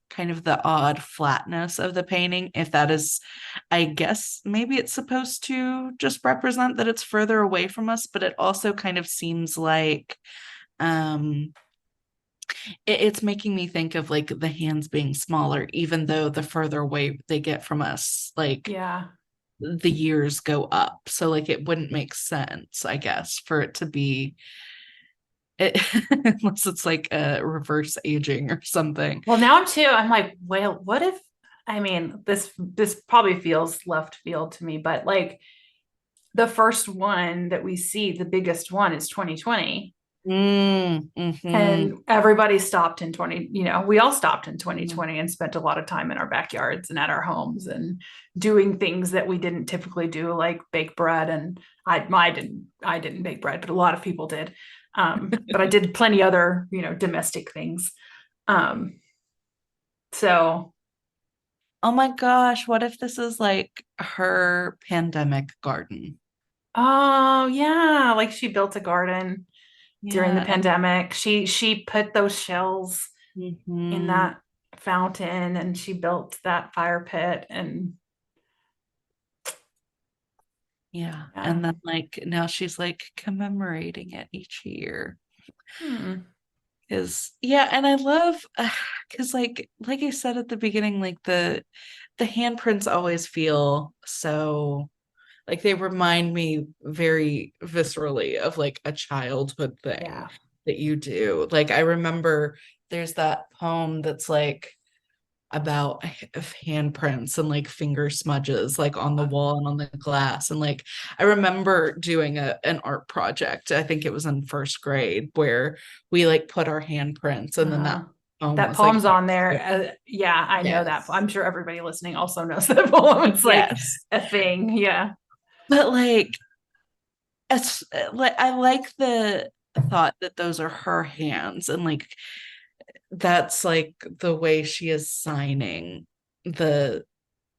kind of the odd flatness of the painting if that is, I guess maybe it's supposed to just represent that it's further away from us, but it also kind of seems like um it's making me think of like the hands being smaller, even though the further away they get from us, like Yeah. the years go up. So like it wouldn't make sense, I guess, for it to be it, unless it's like a reverse aging or something. Well, now too, I'm like, well, what if, I mean, this probably feels left field to me, but like the first one that we see, the biggest one is 2020. Mm-hmm. And everybody stopped in 20, we all stopped in 2020 and spent a lot of time in our backyards and at our homes and doing things that we didn't typically do, like bake bread. And I didn't bake bread, but a lot of people did. But I did plenty other, domestic things. Um, so, Oh my gosh, what if this is like her pandemic garden? oh yeah, like she built a garden during the Yeah, and pandemic. She put those shells in mhm. that fountain and she built that fire pit and Yeah, yeah. and then like now she's like commemorating it each year. Hmm. Is yeah, and I love because like I said at the beginning, like the handprints always feel so like they remind me very viscerally of like a childhood thing that you do. Like I remember there's that poem that's like about handprints and like finger smudges like on the wall and on the glass, and like I remember doing an art project, I think it was in first grade, where we like put our handprints and then that poem that was like poem's on there. I know that. I'm sure everybody listening also knows that poem. It's like a thing. Yeah. But like it's like I like the thought that those are her hands, and like that's like the way she is signing the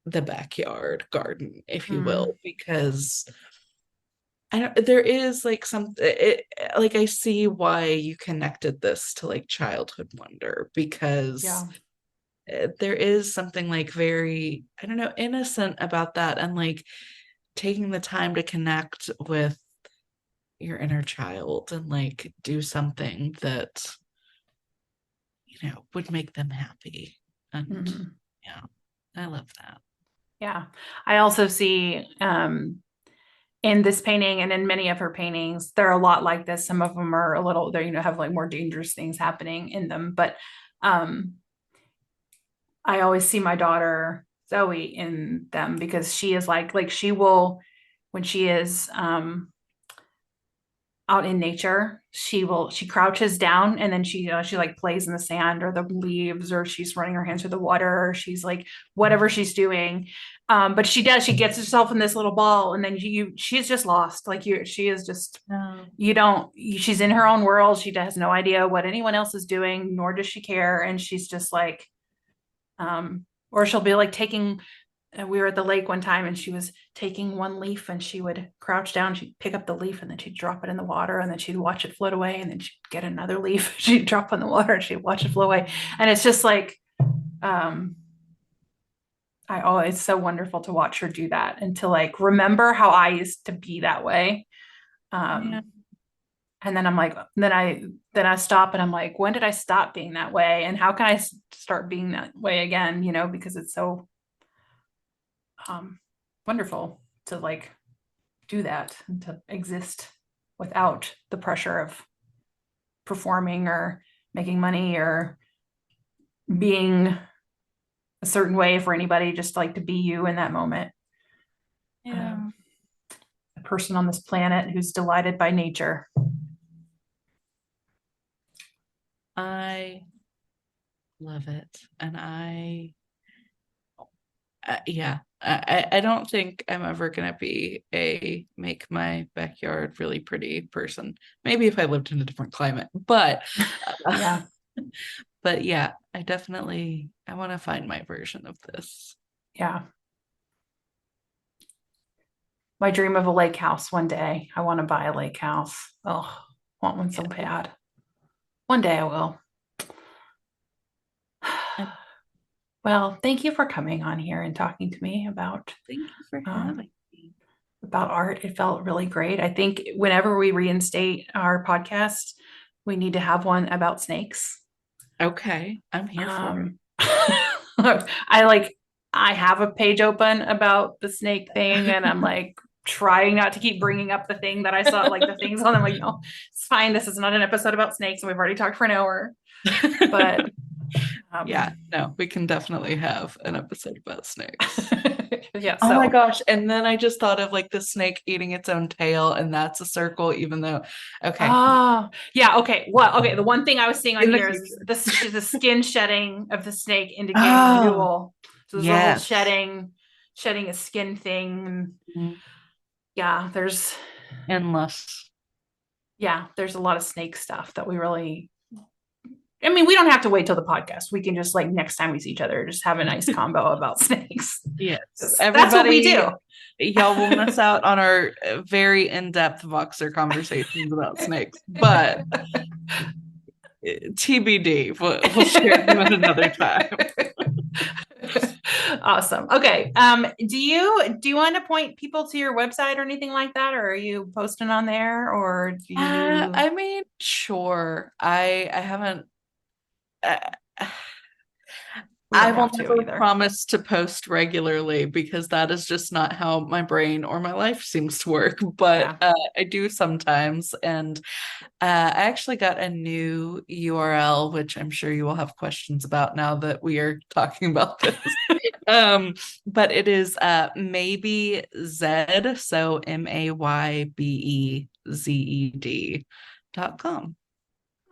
backyard garden, if you will, because I don't, there is like like I see why you connected this to like childhood wonder, because there is something like very, I don't know, innocent about that, and like taking the time to connect with your inner child and like do something that would make them happy. And yeah, I love that. Yeah. I also see in this painting and in many of her paintings, they're a lot like this. Some of them are a little, they have like more dangerous things happening in them. But I always see my daughter Zoe in them, because she is like she will, when she is out in nature, she crouches down, and then she like plays in the sand or the leaves, or she's running her hands through the water, or she's like whatever she's doing. But she gets herself in this little ball, and then she's just lost. She is just, she's in her own world. She has no idea what anyone else is doing, nor does she care. And she's just like, or she'll be like taking, we were at the lake one time, and she was taking one leaf, and she would crouch down, she'd pick up the leaf, and then she'd drop it in the water, and then she'd watch it float away, and then she'd get another leaf, she'd drop in the water, and she'd watch it float away. And it's just like, it's so wonderful to watch her do that, and to like remember how I used to be that way. And then I'm like, then I stop, and I'm like, when did I stop being that way, and how can I start being that way again? Because it's so wonderful to like do that, and to exist without the pressure of performing or making money or being a certain way for anybody, just like to be you in that moment. A person on this planet who's delighted by nature. I love it. And I don't think I'm ever going to be a make my backyard really pretty person. Maybe if I lived in a different climate, but but yeah, I want to find my version of this. Yeah. My dream of a lake house one day. I want to buy a lake house. Oh, want one so bad. One day I will. Well, thank you for coming on here and talking to me about. Thank you for having me. About art. It felt really great. I think whenever we reinstate our podcast, we need to have one about snakes. Okay, I'm here for it. I have a page open about the snake thing, and I'm like trying not to keep bringing up the thing that I saw, like the things on them. Like, no, it's fine. This is not an episode about snakes, and we've already talked for an hour. But no, we can definitely have an episode about snakes. Yeah. Oh my gosh. And then I just thought of like the snake eating its own tail, and that's a circle, even though, okay. Oh, yeah. Okay. Well, okay. The one thing I was seeing on here is the skin shedding of the snake indicating renewal. So there's a whole shedding a skin thing. Yeah. There's endless. Yeah. There's a lot of snake stuff that we really, I mean, we don't have to wait till the podcast. We can just like next time we see each other, just have a nice combo about snakes. Yes. That's what we do. Y'all will miss out on our very in-depth Voxer conversations about snakes, but TBD, we'll share them at another time. Awesome. Okay. Do you want to point people to your website or anything like that, or are you posting on there, or do you? I mean, sure. I haven't. I will never promise to post regularly because that is just not how my brain or my life seems to work. But I do sometimes. And I actually got a new URL, which I'm sure you will have questions about now that we are talking about this. But it is maybe Zed, so MAYBEZED.com.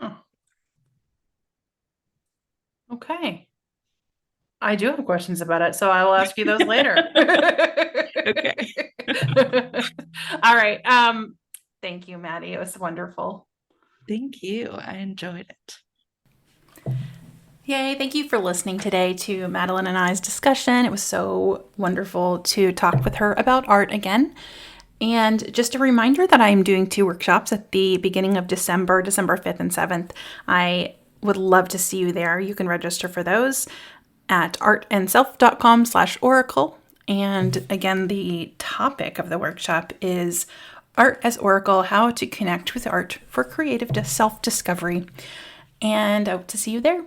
Oh. Okay. I do have questions about it, so I will ask you those later. Okay. All right. Thank you, Maddie. It was wonderful. Thank you. I enjoyed it. Yay. Thank you for listening today to Madalyn and I's discussion. It was so wonderful to talk with her about art again. And just a reminder that I'm doing 2 workshops at the beginning of December 5th and 7th. I would love to see you there. You can register for those at artandself.com/oracle. And again, the topic of the workshop is Art as Oracle, how to connect with art for creative self-discovery. And I hope to see you there.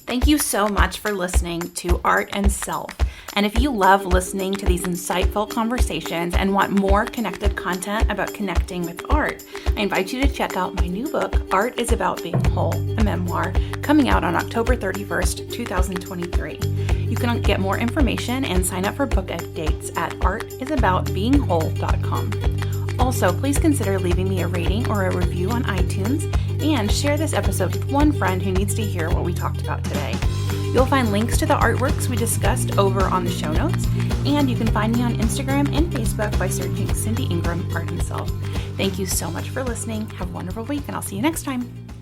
Thank you so much for listening to Art and Self. And if you love listening to these insightful conversations and want more connected content about connecting with art, I invite you to check out my new book, Art is About Being Whole, a memoir, coming out on October 31st, 2023. You can get more information and sign up for book updates at artisaboutbeingwhole.com. Also, please consider leaving me a rating or a review on iTunes and share this episode with one friend who needs to hear what we talked about today. You'll find links to the artworks we discussed over on the show notes, and you can find me on Instagram and Facebook by searching Cindy Ingram Art and Self. Thank you so much for listening. Have a wonderful week, and I'll see you next time.